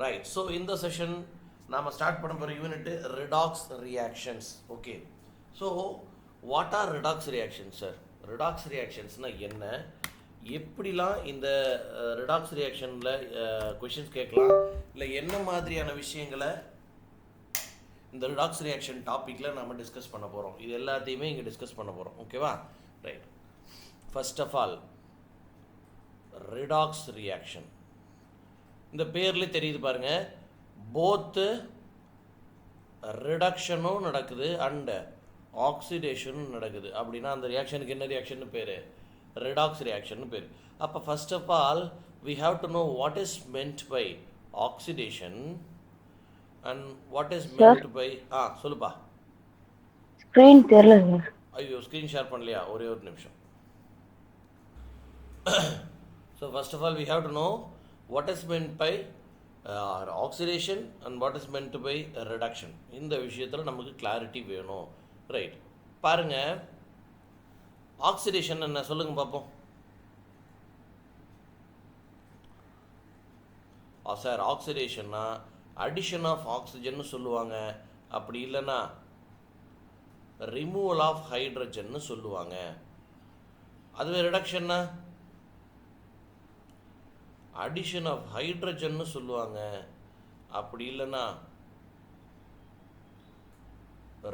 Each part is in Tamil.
Right. So in the session, நாம ஸ்டார்ட் பண்ண போகிற unit redox reactions. Okay. So what are redox reactions sir? Redox ரியாக்ஷன்ஸ்னால் என்ன, எப்படிலாம் இந்த ரிடாக்ஸ் ரியாக்ஷனில் கொஷின்ஸ் கேட்கலாம், இல்லை என்ன மாதிரியான விஷயங்களை இந்த ரிடாக்ஸ் ரியாக்ஷன் டாப்பிக்கில் நம்ம டிஸ்கஸ் பண்ண போகிறோம், இது எல்லாத்தையுமே இங்கே டிஸ்கஸ் பண்ண போகிறோம். ஓகேவா? Right. First of all redox reaction இந்த பேர்லேயே தெரியுது பாருங்கள், போத்து ரிடக்ஷனும் நடக்குது அண்ட் ஆக்சிடேஷனும் நடக்குது. அப்படின்னா அந்த ரியாக்ஷனுக்கு என்ன ரியாக்ஷன் பேர்? ரிடாக்ஸ் ரியாக்ஷன் பேர். அப்போ first of all we have to know what is meant by oxidation and what is meant by சொல்லுப்பா. ஸ்க்ரீன் தெரியல சார். ஐயோ, ஸ்க்ரீன் ஷேர் பண்ணலையா? ஒரே ஒரு நிமிஷம். So first of all we have to know what is meant by oxidation and what is meant by reduction. இந்த விஷயத்தில் நமக்கு கிளாரிட்டி வேணும். ரைட். பாருங்கள், ஆக்சிடேஷன் என்ன சொல்லுங்க பார்ப்போம். சார் ஆக்சிடேஷன்னா அடிஷன் ஆஃப் ஆக்சிஜன் சொல்லுவாங்க, அப்படி இல்லைன்னா ரிமூவல் ஆஃப் ஹைட்ரஜன்னு சொல்லுவாங்க. அதுவே ரிடக்ஷன்னா அடிஷன் ஆஃப் ஹைட்ரஜன்னு சொல்லுவாங்க, அப்படி இல்லைன்னா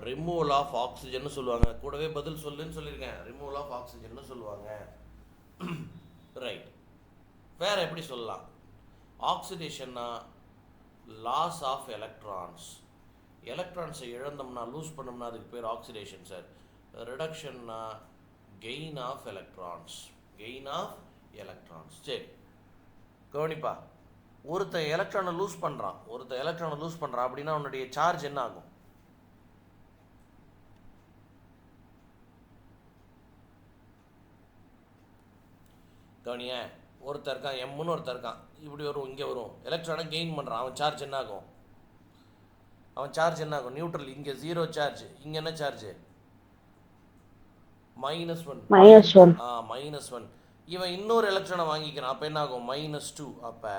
ரிமூவல் ஆஃப் ஆக்சிஜன்னு சொல்லுவாங்க. கூடவே பதில் சொல்லுன்னு சொல்லியிருக்கேன், ரிமூவல் ஆஃப் ஆக்சிஜன்னு சொல்லுவாங்க. ரைட். வேற எப்படி சொல்லலாம்? ஆக்சிடேஷன்னா லாஸ் ஆஃப் எலக்ட்ரான்ஸ், எலக்ட்ரான்ஸை இழந்தோம்னா லூஸ் பண்ணோம்னா அதுக்கு பேர் ஆக்சிடேஷன் சார். ரிடக்ஷன்னா gain of electrons, gain of electrons. சரி, கவனிப்பா. ஒருத்தன் எலக்ட்ரானை லூஸ் பண்ணுறான் அப்படின்னா அவனுடைய சார்ஜ் என்ன ஆகும்? கவனிய, ஒருத்தர் இருக்கான் எம்முன்னு, ஒருத்தர் இருக்கான் இப்படி வரும், இங்கே வரும், எலக்ட்ரானை கெயின் பண்ணுறான், அவன் சார்ஜ் என்ன ஆகும்? நியூட்ரல். இங்கே 0 சார்ஜ், இங்கே என்ன சார்ஜ்? -1. -1. இவன் இன்னொரு எலக்ட்ரானை வாங்கிக்கிறான், அப்போ என்ன ஆகும்? -2. அப்போ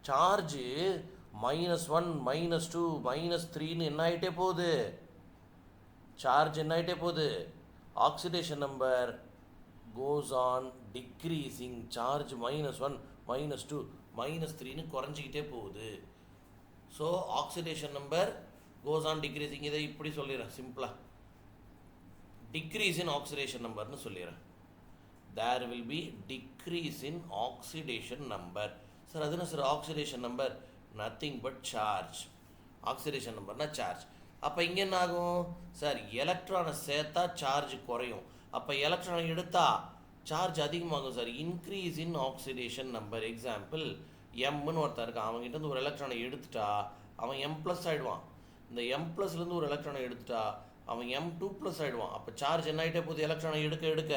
சார்ஜு -1 -2 -3ன்னு என்ன ஆகிட்டே போகுது? சார்ஜ் என்ன ஆகிட்டே போகுது? Oxidation number goes on decreasing. Charge -1 -2 -3ன்னு குறைஞ்சிக்கிட்டே போகுது. So oxidation number goes on decreasing. இதை இப்படி சொல்லிடுறேன் சிம்பிளாக, டிக்ரீஸ் இன் ஆக்சிடேஷன் நம்பர்னு சொல்லிடுறேன். there will be decrease in oxidation number. Sir அது என்ன sir oxidation number? Nothing but charge. Oxidation நம்பர்னா சார்ஜ். அப்போ இங்கே என்ன ஆகும் சார்? எலக்ட்ரானை சேர்த்தா சார்ஜ் குறையும், அப்போ எலக்ட்ரானை எடுத்தா சார்ஜ் அதிகமாகும் sir. Increase in oxidation number. Example, எம்னு ஒருத்தர் இருக்கான், அவங்ககிட்ட இருந்து ஒரு எலக்ட்ரானை எடுத்துட்டா அவன் M+ ஆகிடுவான். இந்த M+லேருந்து ஒரு எலக்ட்ரானை எடுத்துட்டா அவன் M2+ ஆகிடுவான். அப்போ சார்ஜ் என்ன ஆகிட்டே போகுது? எலக்ட்ரானை எடுக்க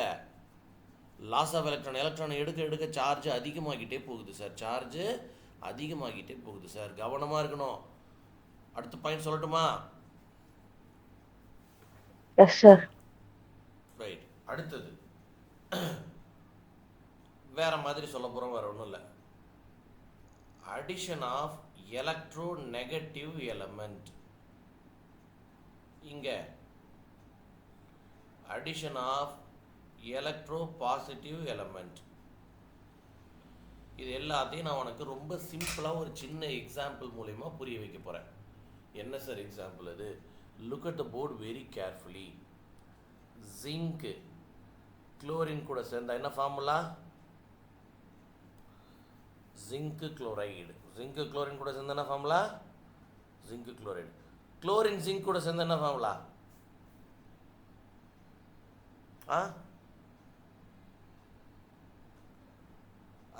லாஸ் ஆஃப் எலக்ட்ரானை எடுக்க சார்ஜ் அதிகமாகிட்டே போகுது சார். சார்ஜ் அதிகமாகிட்டே போகுது சார். கவனமாக இருக்கணும். அடுத்த பாயிண்ட் சொல்லட்டுமா? Yes sir. ரைட். அடுத்தது வேற மாதிரி சொல்ல போகிறோம், வேற ஒன்றும் இல்லை. Addition of electro negative element. இங்கே addition of electro positive element. இது எல்லாத்தையும் நான் உனக்கு ரொம்ப சிம்பிளாக ஒரு சின்ன எக்ஸாம்பிள் மூலயமா புரிய வைக்க போகிறேன். என்ன சார் எக்ஸாம்பிள் அது? Look at the board very carefully. Zinc chlorine கூட சேர்ந்தா என்ன ஃபார்முலா? ஜிங்கு குளோரைடு. ஜிங்கு குளோரின் கூட சேர்ந்தா என்ன ஃபார்முலா? ஜிங்கு குளோரைடு. குளோரின் ஜிங்க் கூட சேர்ந்தா என்ன ஃபார்முலா?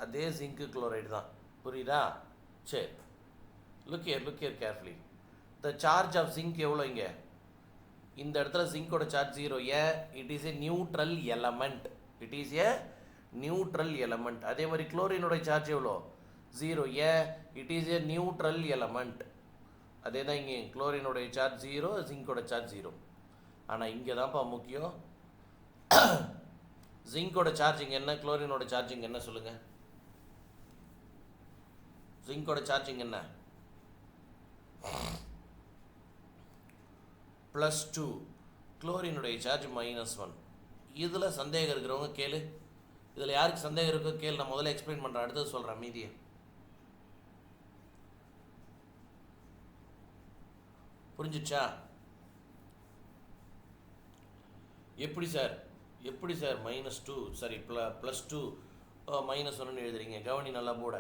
அதே ஜிங்கு குளோரைடு தான். புரியுதா? சரி, look here carefully. The charge of zinc எவ்வளோ? இங்கே இந்த இடத்துல ஜிங்கோட சார்ஜ் 0. ஏன்? It is a neutral element. அதே மாதிரி குளோரினோட சார்ஜ் எவ்வளோ? 0. ஏன்? It is a neutral element. அதே தான் இங்கே, குளோரினோடைய சார்ஜ் 0, ஜிங்கோட சார்ஜ் 0. ஆனால் இங்கே தான்ப்பா முக்கியம். ஜிங்கோட சார்ஜிங் என்ன, குளோரினோட சார்ஜிங் என்ன சொல்லுங்கள்? ஜிங்கோட சார்ஜிங் என்ன? +2. குளோரினுடைய சார்ஜ் -1. இதில் சந்தேகம் இருக்கிறவங்க கேளு. இதில் யாருக்கு சந்தேகம் இருக்கோ கேளு, நான் முதல்ல எக்ஸ்பிளைன் பண்ணுறேன், அடுத்தது சொல்கிறேன் மீதியை. புரிஞ்சிச்சா? எப்படி சார் -2 சாரி +2 -1 எழுதுறீங்க? கவனி நல்லா போட.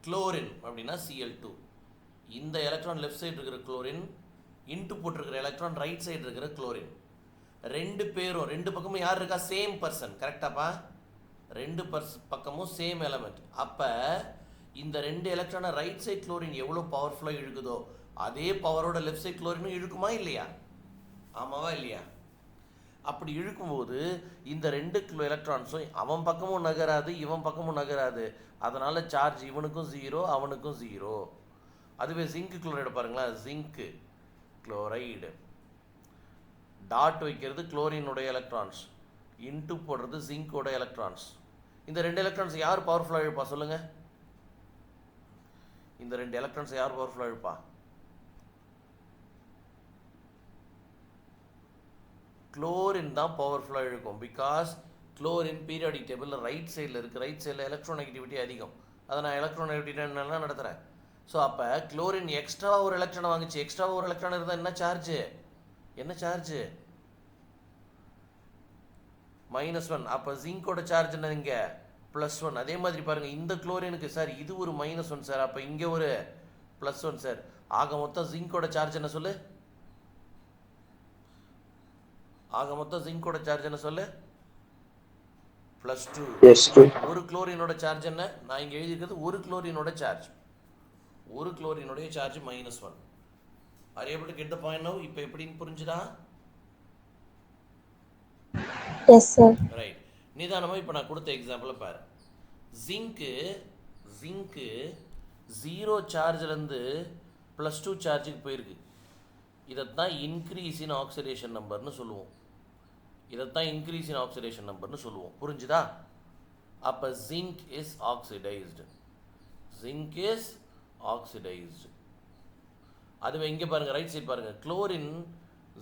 குளோரின் அப்படின்னா Cl2. இந்த எலக்ட்ரான் லெஃப்ட் சைடு இருக்கிற குளோரின், இன்ட்டு போட்டிருக்கிற எலக்ட்ரான் ரைட் சைடு இருக்கிற குளோரின். ரெண்டு பேரும் ரெண்டு பக்கமும் யார் இருக்கா? Same person. கரெக்டாப்பா? ரெண்டு பக்கமும் சேம் எலமெண்ட். அப்போ இந்த ரெண்டு எலக்ட்ரானை ரைட் சைட் குளோரின் எவ்வளோ பவர்ஃபுல்லாக இழுக்குதோ அதே பவரோட லெஃப்ட் சைட் குளோரினும் இழுக்குமா இல்லையா? ஆமாவா இல்லையா? அப்படி இழுக்கும்போது இந்த ரெண்டு எலக்ட்ரான்ஸும் அவன் பக்கமும் நகராது, இவன் பக்கமும் நகராது. அதனால் சார்ஜ் இவனுக்கும் 0, அவனுக்கும் 0. அதுவே ஜிங்க் குளோரைடு பாருங்களேன், ஜிங்க் குளோரைடு டாட் வைக்கிறது குளோரினுடைய எலக்ட்ரான்ஸ், இன்ட்டு போடுறது ஜிங்கோட எலக்ட்ரான்ஸ். இந்த ரெண்டு எலக்ட்ரான்ஸ் யார் பவர்ஃபுல்லாக இழுப்பா சொல்லுங்கள்? இந்த ரெண்டு எலக்ட்ரான்ஸ் யார் பவர்ஃபுல்லாக இழுப்பா? குளோரின் தான் பவர்ஃபுல்லாக இழுக்கும். பிகாஸ் குளோரின் பீரியாடிக் டேபிளில் ரைட் சைடில் இருக்குது. ரைட் சைடில் எலக்ட்ரானெகட்டிவிட்டி அதிகம். அதை நான் எலக்ட்ரானெகட்டிவிட்டி என்னெல்லாம் நடத்துகிறேன். ஸோ அப்போ குளோரின் எக்ஸ்ட்ராவாக ஒரு எலக்ட்ரானை வாங்கிச்சு. எக்ஸ்ட்ராவாக ஒரு எலக்ட்ரான் இருந்தால் என்ன சார்ஜு? என்ன சார்ஜு? -1. அப்போ ஜிங்கோட சார்ஜ் என்ன இங்கே? +1. அதே மாதிரி பாருங்கள், இந்த குளோரினுக்கு சார் இது ஒரு -1 சார், அப்போ இங்கே ஒரு +1 சார். ஆக மொத்தம் ஜிங்கோட சார்ஜ் என்ன சொல்லு? ஆக மொத்தம் ஜிங்கோட சார்ஜ் என்ன சொல்லு? +2. ஒரு குளோரினோட சார்ஜ் என்ன? நான் இங்கே எழுதியிருக்கிறது ஒரு குளோரினோட சார்ஜ். ஒரு குளோரினுடைய charge -1. Are you able to get the point now? இப்போ எப்படின்னு புரிஞ்சுதா? S sir. ரைட். நிதானமாக இப்போ நான் கொடுத்த எக்ஸாம்பிளை பாரு. ஜிங்க்கு 0 சார்ஜ்லேருந்து +2 சார்ஜுக்கு போயிருக்கு. இதைத்தான் இன்க்ரீஸ் இன் ஆக்சிடேஷன் நம்பர்னு சொல்லுவோம். புரிஞ்சுதா? அப்போ ஜிங்க் இஸ் ஆக்சிடைஸ்டு. அதுவே இங்கே பாருங்கள், ரைட் சைட் பாருங்கள், குளோரின்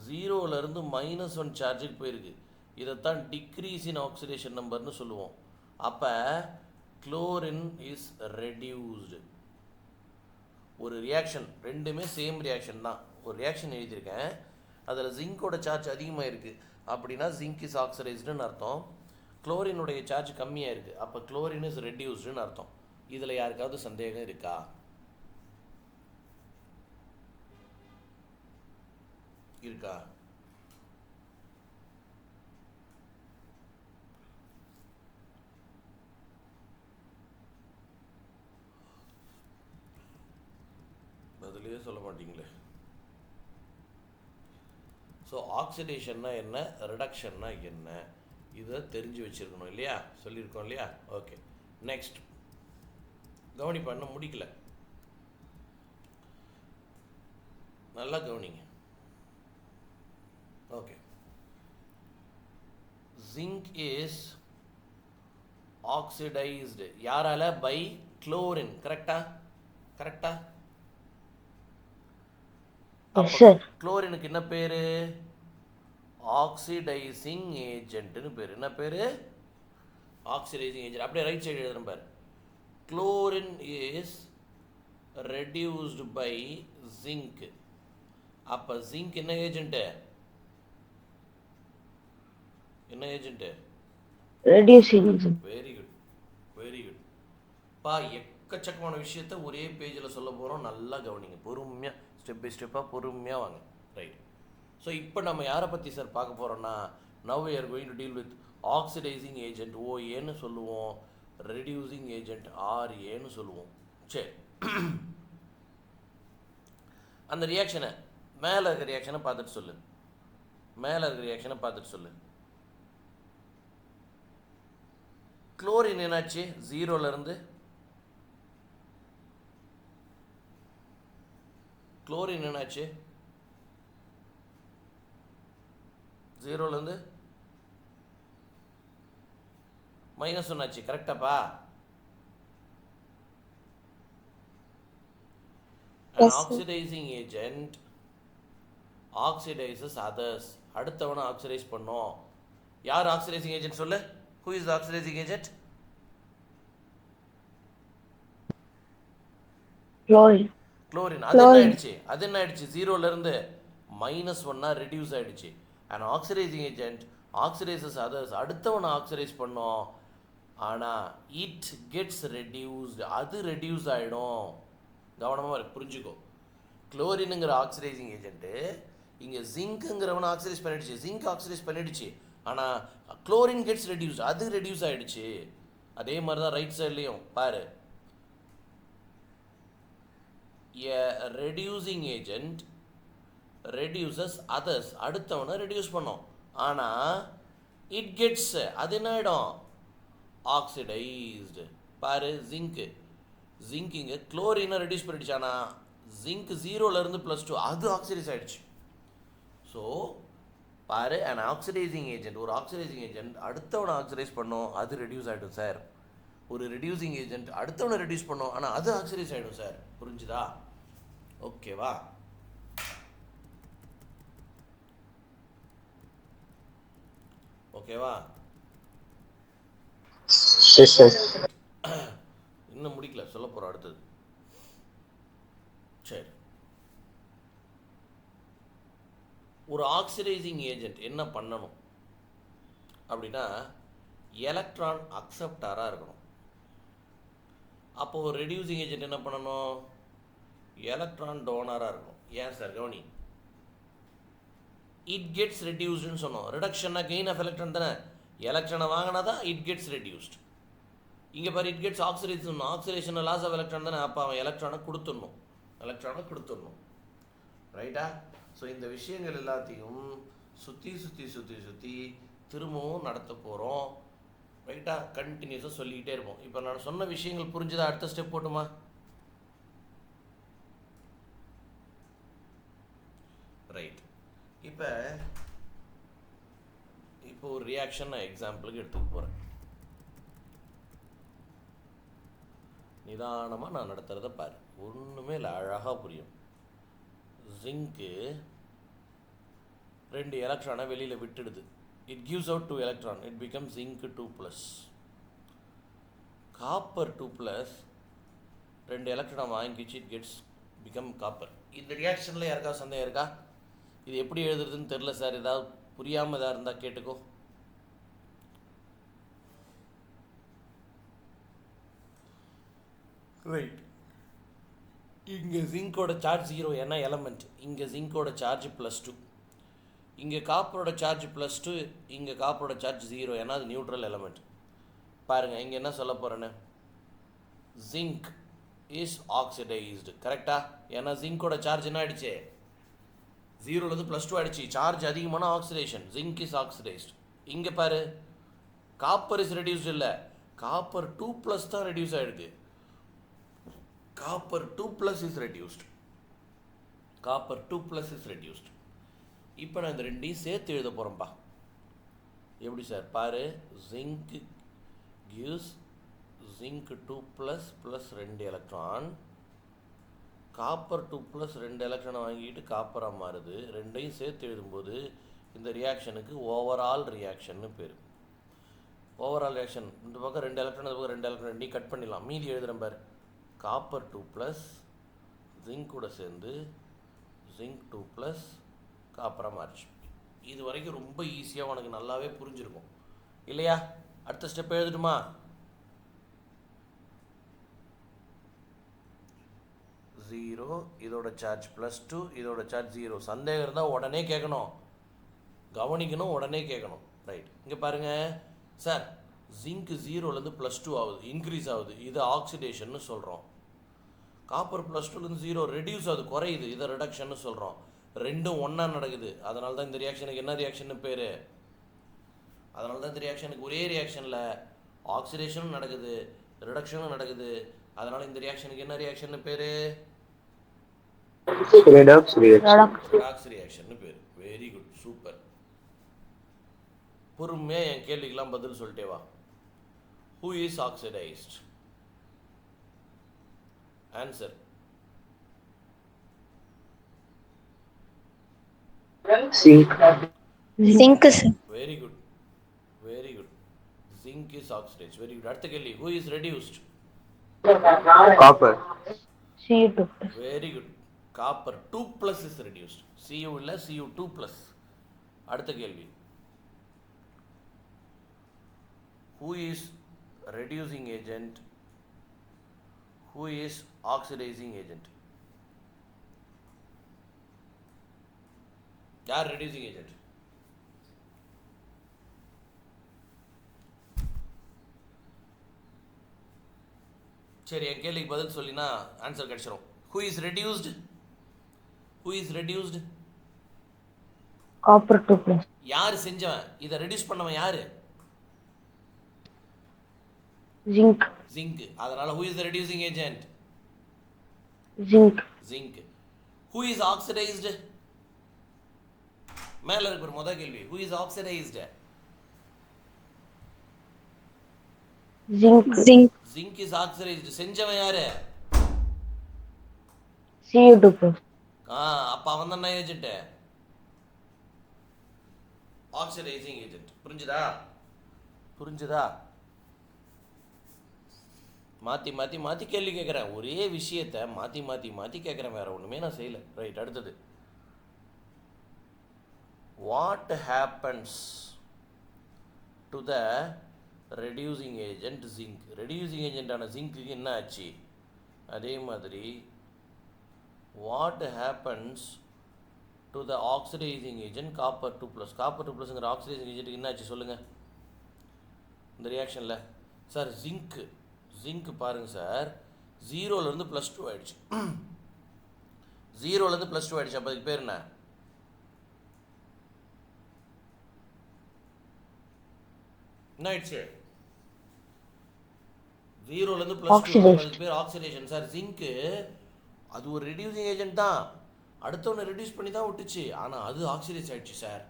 0லேருந்து -1 சார்ஜுக்கு போயிருக்கு. இதைத்தான் டிக்ரீஸ் இன் ஆக்சிடேஷன் நம்பர்னு சொல்லுவோம். அப்போ குளோரின் இஸ் ரெடியூஸ்டு. ஒரு ரியாக்ஷன், ரெண்டுமே சேம் ரியாக்ஷன் தான். ஒரு ரியாக்ஷன் எழுதியிருக்கேன், அதில் ஜிங்கோட சார்ஜ் அதிகமாக இருக்குது அப்படின்னா ஜிங்க் இஸ் ஆக்சிடைஸ்டுன்னு அர்த்தம். குளோரினுடைய சார்ஜ் கம்மியாக இருக்குது, அப்போ குளோரின் இஸ் ரெடியூஸ்டுன்னு அர்த்தம். இதில் யாருக்காவது சந்தேகம் இருக்கா? பதிலே சொல்ல மாட்டீங்களே. ஸோ ஆக்சிடேஷன்னா என்ன, ரிடக்ஷன்னா என்ன, இதை தெரிஞ்சு வச்சுருக்கணும் இல்லையா? சொல்லியிருக்கோம் இல்லையா? ஓகே, நெக்ஸ்ட் கவனி பண்ண முடிக்கல, நல்லா கவனிங்க. ஓகே, ஜிங்க் இஸ் ஆக்சிடைஸ்டு யாரால? By chlorine. கரெக்டா? குளோரினுக்கு என்ன பேரு? ஆக்சிடைசிங் ஏஜென்ட்னு பேர். என்ன பேரு? Oxidising agent. அப்படியே ரைட் சைடு எழுதுறேன் பாரு. Chlorine is reduced by zinc. அப்போ ஜிங்க் என்ன ஏஜென்ட்டு? ரெடியூசிங். Very good. பா, எக்கச்சக்கமான விஷயத்த ஒரே பேஜில் சொல்ல போகிறோம். நல்லா கவனிங்க, பொறுமையாக, ஸ்டெப் பை ஸ்டெப்பாக பொறுமையாக வாங்க. ரைட். ஸோ இப்போ நம்ம யாரை பற்றி சார் பார்க்க போகிறோன்னா, now we are going to deal with oxidizing agent OAன்னு சொல்லுவோம், ரெடியூசிங் ஏஜென்ட் RAன்னு சொல்லுவோம். சரி, அந்த ரியாக்ஷனை மேலே இருக்க ரியாக்ஷனை பார்த்துட்டு சொல்லு. குளோரின் என்னாச்சு? 0லேருந்து குளோரின் என்னாச்சு? 0லேருந்து -1 ஆச்சு. கரெக்டாப்பா? An Yes, sir. oxidizing agent oxidizes others. அடுத்தவனை ஆக்சிடைஸ் பண்ணோம். யார் ஆக்சிடைசிங் ஏஜென்ட் சொல்லு? Who is the oxidizing agent? Chlorine. Chlorine. Chlorine. அது என்ன ஆயிடுச்சு? ஜீரோலேருந்து -1 ரெடியூஸ் ஆயிடுச்சு. And oxidising agent oxidises others. அடுத்தவனை ஆக்சிடைஸ் பண்ணோம், ஆனால் இட் கெட்ஸ் ரெடியூஸ்டு. அது ரெடியூஸ் ஆகிடும். கவனமாக புரிஞ்சுக்கோ. குளோரினுங்கிற ஆக்சிடைசிங் ஏஜென்ட்டு இங்கே ஜிங்க்குங்கிறவனை ஆக்சிடைஸ் பண்ணிடுச்சு. ஜிங்க் ஆக்சிடைஸ் பண்ணிடுச்சு, ஆனால் குளோரின் கெட்ஸ் ரெடியூஸ்டு. அது ரெடியூஸ் ஆகிடுச்சு. அதே மாதிரி தான் ரைட் சைட்லேயும் பாரு. A reducing agent reduces others. அடுத்தவனை ரெடியூஸ் பண்ணோம், ஆனால் இட் கெட்ஸ் அது என்ன ஆகிடும்? ஆக்சிடைஸ்டு. பாரு, ஜிங்க் இங்கே குளோரினை ரெடியூஸ் பண்ணிடுச்சு, ஆனால் ஜிங்க் 0லேருந்து +2 அது ஆக்சிடைஸ் ஆகிடுச்சு. ஸோ பாரு, அண்ட் ஆக்சிடைசிங் ஏஜென்ட், ஒரு ஆக்சிடைசிங் ஏஜென்ட் அடுத்தவனை ஆக்சிடைஸ் பண்ணோம், அது ரெடியூஸ் ஆகிடும் சார். ஒரு ரெடியூசிங் ஏஜென்ட் அடுத்தவனை ரெடியூஸ் பண்ணோம், ஆனால் அது ஆக்சிடைஸ் ஆகிடும் சார். புரிஞ்சுதா? ஓகேவா? ஓகேவா? இன்னும் முடிக்கல, சொல்ல போகிறோம் அடுத்தது. சரி, ஒரு ஆக்சிடைசிங் ஏஜென்ட் என்ன பண்ணணும் அப்படின்னா, எலக்ட்ரான் அக்செப்டாராக இருக்கணும். அப்போது ரெடியூசிங் ஏஜென்ட் என்ன பண்ணணும்? எலக்ட்ரான் டோனராக இருக்கணும். ஏன் சார்? கவனி, இட் கெட்ஸ் ரெடியூஸ்டுன்னு சொன்னோம். ரிடக்ஷன்னா கெயின் ஆஃப் எலக்ட்ரான் தானே. எலக்ட்ரானை வாங்கினா தான் இட் கெட்ஸ் ரெடியூஸ்ட். இங்கே பாரு, it gets oxidise. Oxidation loss of electron தானே. அப்போ அவன் எலக்ட்ரானை கொடுத்துடணும். ரைட்டா? ஸோ இந்த விஷயங்கள் எல்லாத்தையும் சுற்றி திரும்பவும் நடத்த போகிறோம். ரைட்டா? கண்டினியூஸாக சொல்லிக்கிட்டே இருப்போம். இப்போ நான் சொன்ன விஷயங்கள் புரிஞ்சுதா? அடுத்த ஸ்டெப் போட்டுமா? ரைட். இப்போ ஒரு ரியாக்ஷன் நான் எக்ஸாம்பிளுக்கு எடுத்துக்க போகிறேன். நிதானமாக நான் நடத்துகிறத பாரு, ஒன்றுமே இல்லை, அழகாக புரியும். ஜிங்க்கு 2 எலக்ட்ரானை வெளியில் விட்டுடுது. It gives out 2 electron. It becomes zinc 2+. Copper 2+, 2 எலக்ட்ரானை வாங்கிச்சு. It gets become copper. இந்த ரியாக்ஷனில் யாருக்கா சந்தேகம் இருக்கா? இது எப்படி எழுதுறதுன்னு தெரில சார், ஏதாவது புரியாமல் எதாவது இருந்தால் கேட்டுக்கோ. ரைட். இங்கே ஜிங்கோட சார்ஜ் 0, ஏன்னா எலமெண்ட். இங்கே ஜிங்கோட சார்ஜ் +2. இங்கே காப்பரோட சார்ஜ் +2. இங்கே காப்பரோட சார்ஜ் 0, ஏன்னா அது நியூட்ரல் எலமெண்ட். பாருங்கள், இங்கே என்ன சொல்ல போகிறேன்னு, ஜிங்க் இஸ் ஆக்சிடைஸ்டு. கரெக்டாக? ஏன்னா ஜிங்கோட சார்ஜ் என்ன ஆகிடுச்சு? 0லேருந்து +2 ஆகிடுச்சு. சார்ஜ் அதிகமான ஆக்சிடேஷன். Zinc is oxidised. இங்கே பாரு, காப்பர் இஸ் ரெடியூஸ்டு. இல்லை, காப்பர் 2+ தான் ரெடியூஸ் ஆகிருக்கு. Copper 2+ is reduced. இப்போ நான் இந்த ரெண்டையும் சேர்த்து எழுத போகிறேன்ப்பா. எப்படி சார்? பாரு, zinc gives zinc 2+ + 2 electron. Copper 2+ 2 எலக்ட்ரானை வாங்கிட்டு காப்பராக மாறுது. ரெண்டையும் சேர்த்து எழுதும்போது இந்த ரியாக்ஷனுக்கு ஓவரால் ரியாக்ஷன்னு பேர். ஓவரால் ரியாக்ஷன், இந்த பக்கம் 2 எலக்ட்ரான், இந்த பக்கம் 2 எலக்ட்ரான், ரெண்டையும் கட் பண்ணிடலாம். மீதி எழுதுகிறேன் பாரு, காப்பர் 2+ ஜிங்க் கூட சேர்ந்து ஜிங்க் 2+ காப்பராக மாறிச்சு. இது வரைக்கும் ரொம்ப ஈஸியாக உனக்கு நல்லாவே புரிஞ்சிருக்கும் இல்லையா? அடுத்த ஸ்டெப் எழுதட்டுமா? ஜீரோ, இதோட சார்ஜ் +2, இதோட சார்ஜ் 0. சந்தேகம் இருந்தால் உடனே கேட்கணும், கவனிக்கணும், உடனே கேட்கணும். ரைட். இங்கே பாருங்கள் சார், ஜிங்க் 0லேருந்து +2 ஆகுது, இன்க்ரீஸ் ஆகுது. இது ஆக்சிடேஷன்னு சொல்கிறோம். காப்பர் +2லேருந்து 0 ரெடியூஸ் ஆகுது, குறையுது. இதை ரிடக்ஷன்னு சொல்கிறோம். ரெண்டும் ஒன்றா நடக்குது. அதனால தான் இந்த ரியாக்ஷனுக்கு என்ன ரியாக்ஷன்னு பேர்? அதனால தான் இந்த ரியாக்ஷனுக்கு ஒரே ரியாக்ஷனில் ஆக்சிடேஷனும் நடக்குது, ரிடக்ஷனும் நடக்குது. அதனால் இந்த ரியாக்ஷனுக்கு என்ன ரியாக்ஷன்னு பேர்? ரெடாக்ஸ் ரியாக்ஷன்னு பேர். Very good, super. பொறுமையாக என் கேள்விக்கெல்லாம் பதில் சொல்லிட்டே வா. Who is oxidized? Answer. Zinc. Zinc, sir. Very good, very good. Zinc is oxidise. Very good. அடுத்த கேள்வி. Who is reduced? Copper. Cu2. Very good. Copper 2 plus is reduced. Cu இல்லை, Cu2 ப்ளஸ். அடுத்த கேள்வி. Who is reducing agent? Who is oxidising agent? யார் ரெடியூசிங் ஏஜென்ட்? சரி, என் கேள்விக்கு பதில் சொல்லினா ஆன்சர் கிடைச்சிடும். Who is reduced? Who is reduced? Copper 2 plus. யார் செஞ்சவன்? இதை ரெடியூஸ் பண்ணவன் யாரு? Zinc. ஜிங்க். அதனால who is the reducing agent? Zinc. Zinc. Who is oxidized? மேல இருக்கிற முதல் கேள்வி. Who is oxidized? Zinc. Zinc. Zinc is oxidized. செஞ்சவன் யாரு? Cu2 plus. அப்ப அவன் தான் ஏஜென்ட், ஆக்சிடைசிங் ஏஜென்ட். புரிஞ்சுதா? புரிஞ்சுதா? மாற்றி மாற்றி மாற்றி கேள்வி கேட்குறேன். ஒரே விஷயத்தை மாற்றி மாற்றி மாற்றி கேட்குறேன். வேறு ஒன்றுமே நான் செய்யலை. ரைட், அடுத்தது. What happens to the reducing agent zinc? Reducing ஏஜென்டான ஜிங்க்கு என்ன ஆச்சு? அதே மாதிரி what happens to the oxidizing agent copper 2 plus? Copper 2 ப்ளஸ்ங்கிற ஆக்சிடைசிங் ஏஜென்ட்டுக்கு என்ன ஆச்சு சொல்லுங்கள் இந்த ரியாக்ஷனில். சார் ஜிங்க் பாருங்கள் சார், 0லேருந்து +2 ஆகிடுச்சு. 0லேருந்து +2 ஆகிடுச்சு. அப்போ அதுக்கு பேர் என்ன? என்ன ஆயிடுச்சு? 0லேருந்து +2. அதுக்கு பேர் ஆக்சிடேஷன். சார் ஜிங்க்கு அது ஒரு ரெடியூசிங் ஏஜென்ட் தான். அடுத்தவனை ரெடியூஸ் பண்ணி தான் விட்டுச்சு, ஆனால் அது ஆக்சிடைஸ் ஆகிடுச்சு சார்.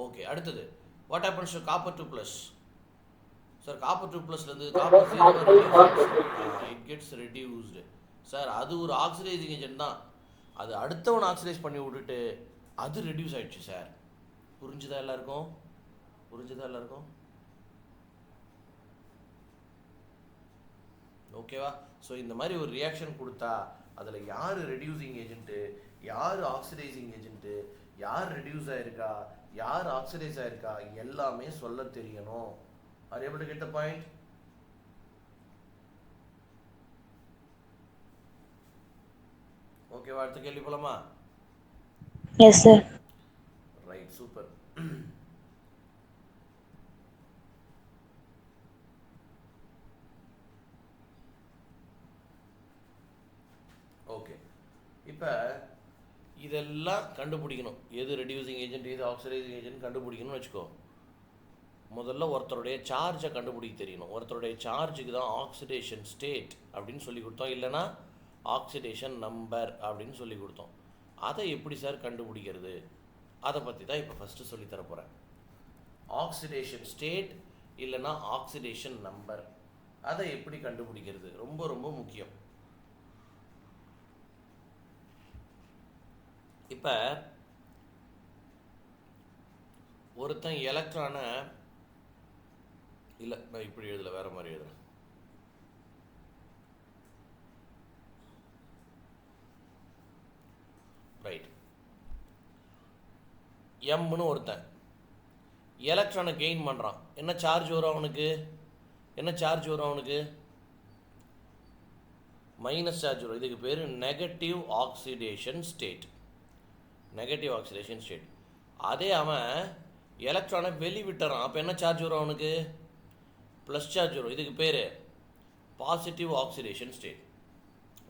ஓகே, அடுத்தது. What happens to copper 2 plus? Sir copper 2 ப்ளஸ்லேருந்து copper 0 it gets reduced. Sir அது ஒரு ஆக்சிடைசிங் ஏஜென்ட் தான். அது அடுத்தவனை ஆக்சிடைஸ் பண்ணி விட்டுட்டு அது ரெடியூஸ் ஆகிடுச்சு சார். புரிஞ்சுதா எல்லாருக்கும்? புரிஞ்சுதா எல்லாருக்கும்? ஓகேவா? ஸோ இந்த மாதிரி ஒரு ரியாக்ஷன் கொடுத்தா அதில் யார் ரெடியூசிங் ஏஜென்ட்டு, யார் ஆக்சிடைசிங் ஏஜென்ட்டு, யார் ரெடியூஸ் ஆகிருக்கா, யார் ஆக்சிடைஸ் ஆகிருக்கா, எல்லாமே சொல்ல தெரியணும். R able to get the point? ஓகேவா? அடுத்த கேள்வி போலாமா? S sir. Right, super. Okay, இப்போ இதெல்லாம் கண்டுபிடிக்கணும். எது ரெடியூசிங் ஏஜென்ட், எது ஆக்சிடைசிங் ஏஜென்ட் கண்டுபிடிக்கணும்னு வச்சுக்கோ. முதல்ல ஒருத்தருடைய சார்ஜை கண்டுபிடிக்க தெரியணும். ஒருத்தருடைய சார்ஜுக்கு தான் ஆக்சிடேஷன் ஸ்டேட் அப்படின்னு சொல்லி கொடுத்தோம், இல்லைனா ஆக்சிடேஷன் நம்பர் அப்படின்னு சொல்லி கொடுத்தோம். அதை எப்படி சார் கண்டுபிடிக்கிறது? அதை பற்றி தான் இப்போ ஃபஸ்ட்டு சொல்லித்தர போகிறேன். ஆக்சிடேஷன் ஸ்டேட் இல்லைனா ஆக்சிடேஷன் நம்பர், அதை எப்படி கண்டுபிடிக்கிறது ரொம்ப ரொம்ப முக்கியம். இப்போ ஒருத்தன் எலக்ட்ரானை, இல்லை நான் இப்படி எழுதலை, வேறு மாதிரி எழுதுறேன். ரைட், எம்னு ஒருத்தன் எலக்ட்ரானை கெயின் பண்ணுறான். என்ன சார்ஜ் வரும் அவனுக்கு? என்ன சார்ஜ் வரும் அவனுக்கு? மைனஸ் சார்ஜ் வரும். இதுக்கு பேர் negative oxidation state. Negative oxidation state. அதே அவன் எலக்ட்ரானை வெளிவிட்டுறான். அப்போ என்ன சார்ஜ் வரும் அவனுக்கு? ப்ளஸ் சார்ஜ் வரும். இதுக்கு பேர் பாசிட்டிவ் ஆக்சிடேஷன் ஸ்டேட்.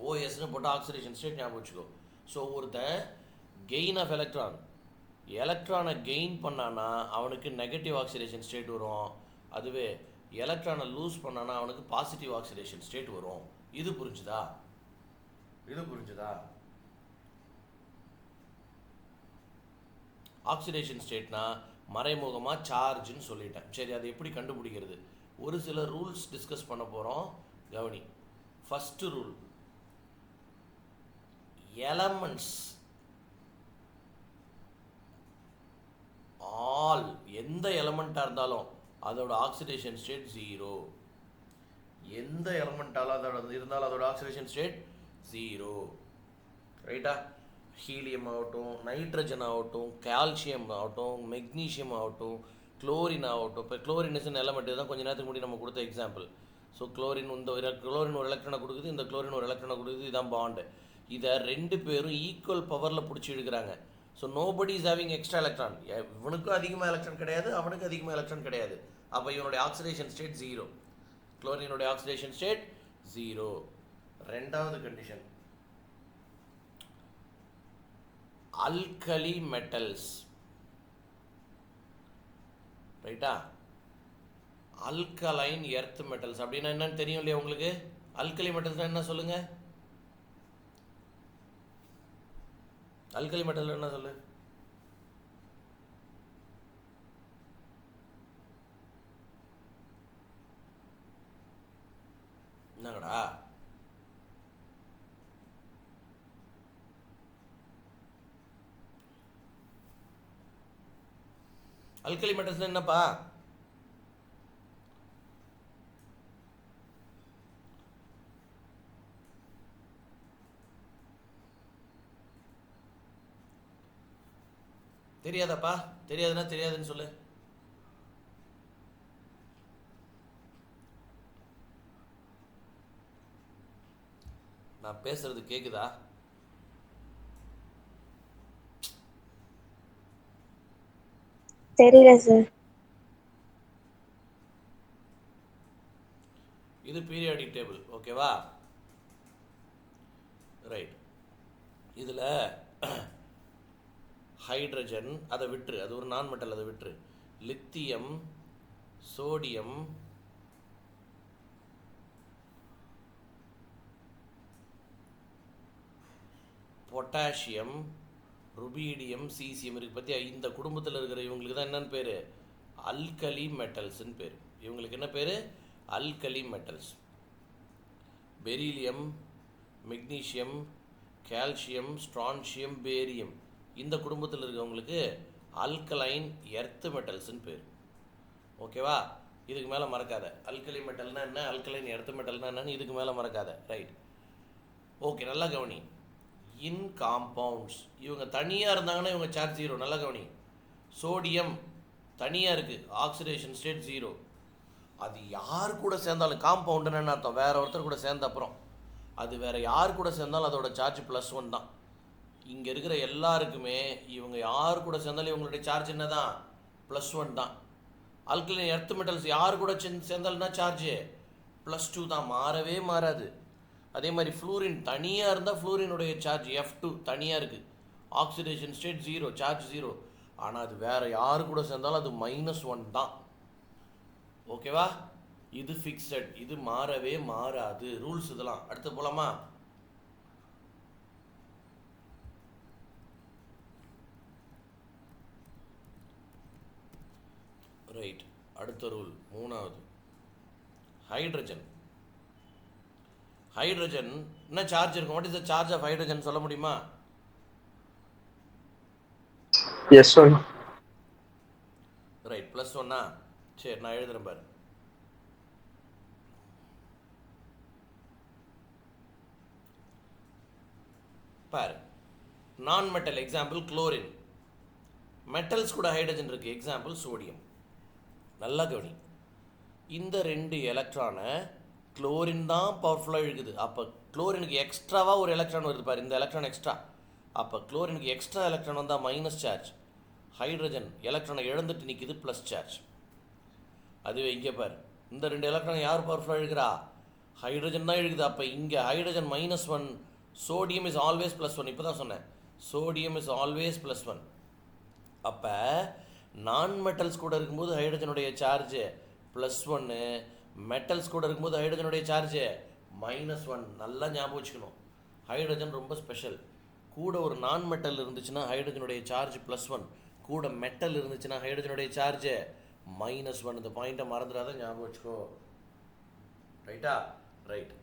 ஓஎஸ்ன்னு போட்டால் ஆக்சிடேஷன் ஸ்டேட் ஞாபகம் வச்சுக்கோ. ஸோ ஒருத்தன் கெயின் ஆஃப் எலக்ட்ரானை கெயின் பண்ணானா அவனுக்கு நெகட்டிவ் ஆக்சிடேஷன் ஸ்டேட் வரும். அதுவே எலக்ட்ரானை லூஸ் பண்ணானா அவனுக்கு பாசிட்டிவ் ஆக்சிடேஷன் ஸ்டேட் வரும். இது புரிஞ்சுதா? இது புரிஞ்சுதா? ஆக்சிடேஷன் ஸ்டேட்னா மறைமுகமாக சார்ஜ்னு சொல்லிட்டேன். சரி, அதை எப்படி கண்டுபிடிக்கிறது? ஒரு சில ரூல்ஸ் டிஸ்கஸ் பண்ண போகிறோம், கவனி. ஃபஸ்ட்டு ரூல், எலமெண்ட்ஸ் ஆல் எந்த எலமெண்ட்டாக இருந்தாலும் அதோட ஆக்சிடேஷன் ஸ்டேட் 0. எந்த எலமெண்ட்டாலும் அதோட இருந்தாலும் அதோட ஆக்சிடேஷன் ஸ்டேட் 0. ரைட்டா? ஹீலியம் ஆகட்டும், நைட்ரஜன் ஆகட்டும், கால்சியம் ஆகட்டும், மெக்னீஷியம் ஆகட்டும், குளோரின் ஆகட்டும். இப்போ குளோரின் இஸ் எலமெண்ட் தான் கொஞ்சம் நேரத்துக்கு முன்னாடி நம்ம கொடுத்த எக்ஸாம்பிள். ஸோ குளோரின் குளோரின் ஒரு எலக்ட்ரானை கொடுக்குது, இந்த குளோரின் ஒரு எலக்ட்ரானை கொடுக்குது, இதுதான் பாண்டு. இதை ரெண்டு பேரும் ஈக்குவல் பவரில் பிடிச்சி எடுக்கிறாங்க. So nobody is having extra electron. இவனுக்கும் அதிகமாக எலக்ட்ரான் கிடையாது, அவனுக்கு அதிகமாக எலக்ட்ரான் கிடையாது. அப்போ இவனுடைய ஆக்சிடேஷன் ஸ்டேட் 0. குளோரினுடைய ஆக்சிடேஷன் ஸ்டேட் 0. ரெண்டாவது கண்டிஷன், அல்கலி மெட்டல்ஸ். ரைட்டா? அல்கலைன் எர்த் மெட்டல்ஸ் அப்படின்னா என்னன்னு தெரியும் இல்லையா உங்களுக்கு? அல்கலி மெட்டல்ஸ் என்ன சொல்லுங்க? அல்கலி மெட்டல் என்ன சொல்லு? என்னங்கடா? அல்கலி மெட்டல்ஸ் என்னப்பா? தெரியாதாப்பா? தெரியாதுன்னா தெரியாதுன்னு சொல்லு. நான் பேசுறது கேக்குதா? தெரியல சார். இது பீரியாடிக் டேபிள். ஓகேவா? ரைட். இதில் ஹைட்ரஜன் அதை விட்டுரு, அது ஒரு நான் மெட்டல், அதை விட்டுரு. Lithium, sodium, potassium, rubidium, caesium இருக்குது பற்றியா? இந்த குடும்பத்தில் இருக்கிற இவங்களுக்கு தான் என்னன்னு பேர்? அல்கலி மெட்டல்ஸ்ன்னு பேர். இவங்களுக்கு என்ன பேர்? Alkali metals. Beryllium, magnesium, calcium, strontium, barium, இந்த குடும்பத்தில் இருக்கிறவங்களுக்கு அல்கலைன் எர்த் மெட்டல்ஸ்ன்னு பேர். ஓகேவா? இதுக்கு மேலே மறக்காத. அல்கலி மெட்டல்னா என்ன, அல்கலைன் எர்த் மெட்டல்னா என்னன்னு இதுக்கு மேலே மறக்காத. ரைட்? ஓகே, நல்லா கவனி. இன் காம்பவுண்ட்ஸ் இவங்க தனியாக இருந்தாங்கன்னா இவங்க சார்ஜ் 0. நல்லா கவனி. சோடியம் தனியாக இருக்குது, ஆக்சிடேஷன் ஸ்டேட் 0. அது யார் கூட சேர்ந்தாலும், காம்பவுண்டுன்னு அர்த்தம் வேற ஒருத்தர் கூட சேர்ந்த அப்புறம், அது வேறு யார் கூட சேர்ந்தாலும் அதோட சார்ஜ் +1 தான். இங்கே இருக்கிற எல்லாருக்குமே இவங்க யார் கூட சேர்ந்தாலும் இவங்களுடைய சார்ஜ் என்ன தான்? +1 தான். அல்கலைன் எர்த் மெட்டல்ஸ் யார் கூட சேர்ந்தாலும்னா சார்ஜ் +2 தான், மாறவே மாறாது. அதே மாதிரி ஃப்ளூரின் தனியாக இருந்தால் ஃப்ளூரினுடைய சார்ஜ் F2 தனியாக இருக்குது, ஆக்சிடேஷன் ஸ்டேட் 0, சார்ஜ் 0. ஆனால் அது வேறு யார் கூட சேர்ந்தாலும் அது -1 தான். ஓகேவா? இது ஃபிக்ஸட், இது மாறவே மாறாது. ரூல்ஸ் இதெல்லாம். அடுத்து போலாமா? ரைட். அடுத்த ரூல், மூணாவது. ஹைட்ரஜன். ஹைட்ரஜன் என்ன சார்ஜ் இருக்கும்? What is the charge of hydrogen சொல்ல முடியுமா? Yes, sir. ரைட், +1. சரி, நான் எழுதுறேன் பாரு. பாரு, நான் மெட்டல் எக்ஸாம்பிள் குளோரின். மெட்டல்ஸ் கூட ஹைட்ரஜன் இருக்குது, எக்ஸாம்பிள் சோடியம். நல்லா கவனி. இந்த 2 எலக்ட்ரானை குளோரின் தான் பவர்ஃபுல்லாக இழுக்குது. அப்போ குளோரினுக்கு எக்ஸ்ட்ராவாக ஒரு எலக்ட்ரான் வருது பாரு, இந்த எலக்ட்ரான் எக்ஸ்ட்ரா. அப்போ குளோரினுக்கு எக்ஸ்ட்ரா எலக்ட்ரான் வந்தால் மைனஸ் சார்ஜ், ஹைட்ரஜன் எலக்ட்ரானை இழந்துட்டு நிற்கிது ப்ளஸ் சார்ஜ். அதுவே இங்கே பாரு, இந்த 2 எலக்ட்ரான் யார் பவர்ஃபுல்லாக இழுக்கிறா? ஹைட்ரஜன் தான் இழுக்குது. அப்போ இங்கே ஹைட்ரஜன் -1, சோடியம் இஸ் ஆல்வேஸ் +1. இப்போ தான் சொன்னேன், சோடியம் இஸ் ஆல்வேஸ் +1. அப்போ நான் மெட்டல்ஸ் கூட இருக்கும்போது ஹைட்ரஜனுடைய சார்ஜ் +1, மெட்டல்ஸ் கூட இருக்கும்போது ஹைட்ரஜனுடைய சார்ஜ் -1. நல்லா ஞாபகம் வச்சுக்கணும். ஹைட்ரஜன் ரொம்ப ஸ்பெஷல். கூட ஒரு நான் மெட்டல் இருந்துச்சுன்னா ஹைட்ரஜனுடைய சார்ஜ் +1, கூட மெட்டல் இருந்துச்சுன்னா ஹைட்ரஜனுடைய சார்ஜ் -1. இந்த பாயிண்ட்டை மறந்துடாத, ஞாபகம் வச்சுக்கோ. ரைட்டா? ரைட்.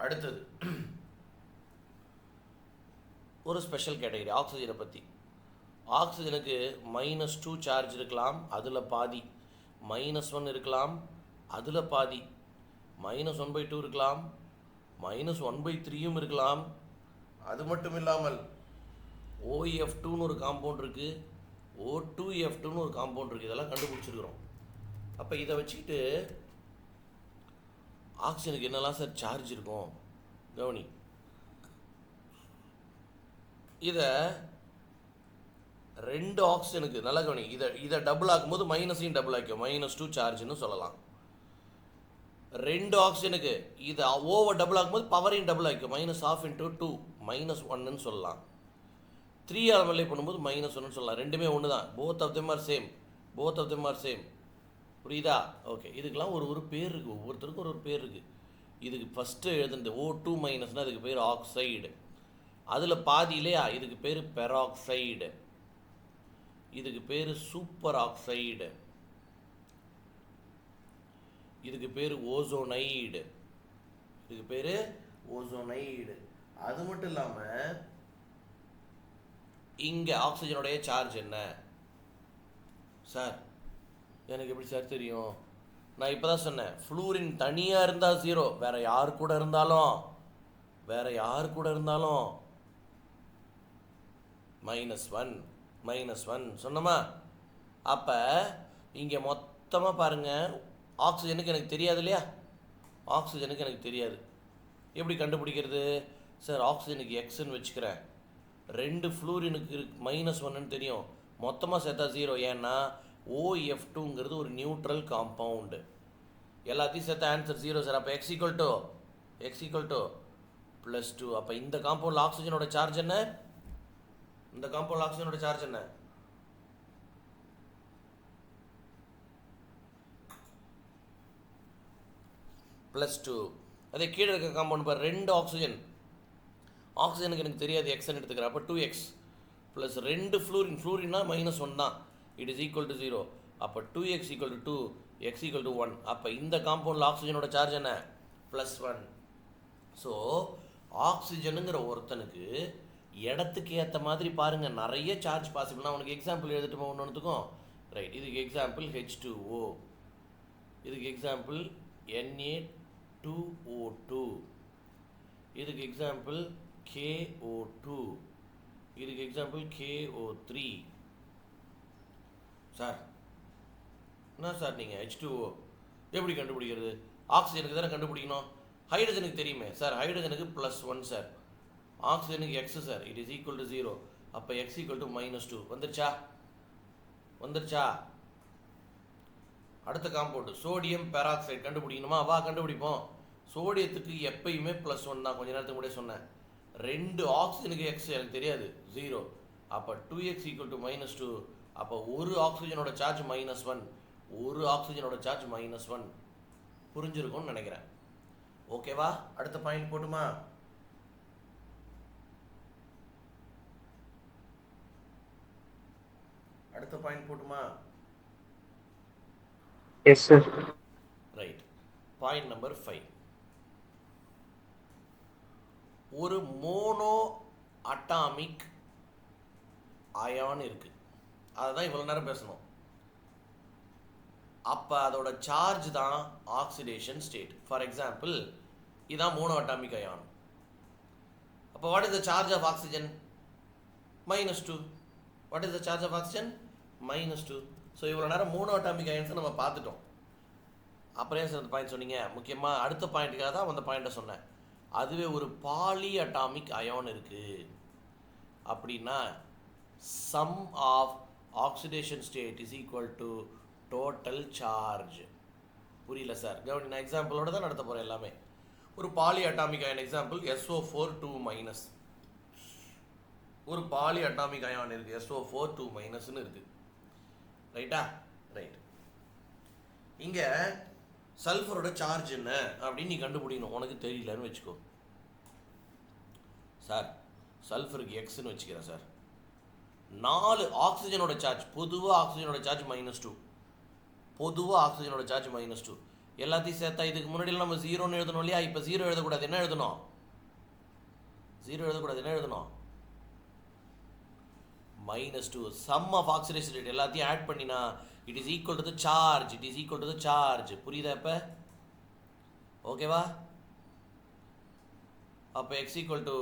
அடுத்தது ஒரு ஸ்பெஷல் கேட்டகரி, ஆக்சிஜனை பற்றி. ஆக்சிஜனுக்கு -2 சார்ஜ் இருக்கலாம், அதில் பாதி. -1 இருக்கலாம், அதில் பாதி. -1/2 இருக்கலாம், -1/3யும் இருக்கலாம். அது மட்டும் இல்லாமல் OF2ன்னு ஒரு காம்பவுண்ட் இருக்குது, O2F2ன்னு ஒரு காம்பவுண்ட் இருக்குது. இதெல்லாம் கண்டுபிடிச்சிருக்கிறோம். அப்போ இதை வச்சுக்கிட்டு ஆக்சிஜனுக்கு என்னெல்லாம் சார் சார்ஜ் இருக்கும் கவனி. இதை 2 ஆக்சிஜனுக்கு நல்லா கவனி. இதை டபுள் ஆக்கும்போது மைனஸையும் டபுள் ஆக்கும், -2 சார்ஜ்னு சொல்லலாம். 2 ஆக்சிஜனுக்கு இதை ஓவர் டபுள் ஆக்கும்போது பவரையும் டபுள் ஆக்கும், -12 × 2 -1ன்னு சொல்லலாம். 3 ஆல் மல்டிப்ளை பண்ணும்போது -1ன்னு சொல்லலாம். ரெண்டுமே ஒன்று தான். Both of them are same. புரியுதா? ஓகே. இதுக்கெல்லாம் ஒரு பேர் இருக்குது, ஒவ்வொருத்தருக்கும் ஒரு பேர் இருக்குது. இதுக்கு ஃபஸ்ட்டு எழுதுனது O2 மைனஸ்னால் இதுக்கு பேர் ஆக்சைடு. அதில் பாதி இல்லையா, இதுக்கு பேர் பெராக்சைடு. இதுக்கு பேர் சூப்பர் ஆக்சைடு. இதுக்கு பேர் ஓசோனைடு. அது மட்டும் இல்லாமல் இங்கே ஆக்சிஜனுடைய சார்ஜ் என்ன சார்? எனக்கு எப்படி சார் தெரியும்? நான் இப்போ தான் சொன்னேன், ஃப்ளூரின் தனியாக இருந்தால் 0, வேற யார் கூட இருந்தாலும் -1 சொன்னோமா? அப்போ இங்கே மொத்தமாக பாருங்கள், ஆக்சிஜனுக்கு எனக்கு தெரியாது இல்லையா? ஆக்சிஜனுக்கு எனக்கு தெரியாது. எப்படி கண்டுபிடிக்கிறது சார்? ஆக்சிஜனுக்கு எக்ஸ்ன்னு வச்சுக்கிறேன். 2 ஃப்ளூரினுக்கு -1ன்னு தெரியும், மொத்தமாக சேர்த்தா 0. ஏன்னா OF2ங்கிறது ஒரு நியூட்ரல் காம்பவுண்டு. எல்லாத்தையும் சேர்த்தா ஆன்சர் 0 சார். அப்போ x = +2. அப்போ இந்த காம்பவுண்டில் ஆக்சிஜனோட சார்ஜ் என்ன? +2. அதே கீழே இருக்க காம்பவுண்ட் பார், 2 ஆக்சிஜனுக்கு எனக்கு தெரியாது, எக்ஸ்ன்னு எடுத்துக்கிறேன். அப்போ 2x ப்ளஸ் 2 ஃப்ளூரின்னா -1 தான், இட் இஸ் ஈக்குவல் டு 0. அப்போ 2x = 2, x = 1. அப்போ இந்த காம்பவுண்டில் ஆக்சிஜனோட சார்ஜ் என்ன? +1. ஸோ ஆக்சிஜனுங்கிற ஒருத்தனுக்கு இடத்துக்கு ஏற்ற மாதிரி பாருங்கள், நிறைய சார்ஜ் பாசிபிள். நான் உனக்கு எக்ஸாம்பிள் எழுதிட்டுமா ஒன்றுத்துக்கும்? ரைட். இதுக்கு எக்ஸாம்பிள் H2O, இதுக்கு எக்ஸாம்பிள் Na2O2, இதுக்கு எக்ஸாம்பிள் KO2, இதுக்கு எக்ஸாம்பிள் KO3. சார் என்ன சார் நீங்கள் H2O எப்படி கண்டுபிடிக்கிறது? ஆக்சிஜனுக்கு தானே கண்டுபிடிக்கணும். ஹைட்ரஜனுக்கு தெரியுமே சார், ஹைட்ரஜனுக்கு +1 சார், ஆக்சிஜனுக்கு x sir, it is equal to 0. அப்போ x = -2. வந்துருச்சா? அடுத்த காம்பவுண்டு சோடியம் பெராக்சைடு கண்டுபிடிக்கணுமா? வா கண்டுபிடிப்போம். சோடியத்துக்கு எப்பயுமே +1 தான், கொஞ்ச நேரத்துக்கு முன்னாடியே சொன்னேன். 2 ஆக்சிஜனுக்கு x எனக்கு தெரியாது, 0. அப்போ 2x = -2. அப்போ ஒரு ஆக்சிஜனோட சார்ஜ் -1, புரிஞ்சிருக்கும்னு நினைக்கிறேன். ஓகேவா? அடுத்த பாயிண்ட் போட்டுமா? Yes, sir. Right. Point number 5. ஒரு மோனோ அட்டாமிக் அயான் இருக்கு, அதுதான் இவ்வளோ நேரம் பேசணும். அப்போ அதோட சார்ஜ் தான் ஆக்சிடேஷன் ஸ்டேட். ஃபார் எக்ஸாம்பிள், இதான் மோனோ அட்டாமிக் அயான். அப்போ what is the charge of oxygen? -2. What is the charge of oxygen? -2. So இவ்வளோ நேரம் மோனோ அட்டாமிக் அயான்ஸை நம்ம பார்த்துட்டோம். அப்புறம் ஏன் சார் அந்த பாயிண்ட் சொன்னீங்க? முக்கியமாக அடுத்த பாயிண்ட்டுக்காக தான் அந்த பாயிண்ட்டை சொன்னேன். அதுவே ஒரு பாலி அட்டாமிக் அயான் இருக்குது அப்படின்னா sum of oxidation state is equal to total charge. புரியல சார்? கவனி, நான் எக்ஸாம்பிளோட தான் நடத்த போகிறேன் எல்லாமே. ஒரு poly atomic ion example SO4 2-. ஒரு பாலி அட்டாமிக் அயான் இருக்குது, SO4 2- இருக்குது. ரைட்டா? ரைட். இங்கே சல்ஃபரோட சார்ஜ் என்ன அப்படின்னு நீ கண்டுபிடிக்கணும். உனக்கு தெரியலன்னு வச்சுக்கோ சார். சல்ஃபருக்கு எக்ஸ்ன்னு வச்சுக்கிறேன் சார். 4 ஆக்சிஜனோட சார்ஜ், பொதுவாக ஆக்சிஜனோட சார்ஜ் -2. எல்லாத்தையும் சேர்த்தா இதுக்கு முன்னாடியெல்லாம் நம்ம 0ன்னு எழுதணும் இல்லையா? இப்போ 0 எழுதக்கூடாது. என்ன எழுதணும்? -2. Sum of oxidation rate எல்லாத்தையும் ஆட் பண்ணினா it is equal to the charge. It is equal to the charge. புரியுதா இப்போ? ஓகேவா? அப்போ x equal to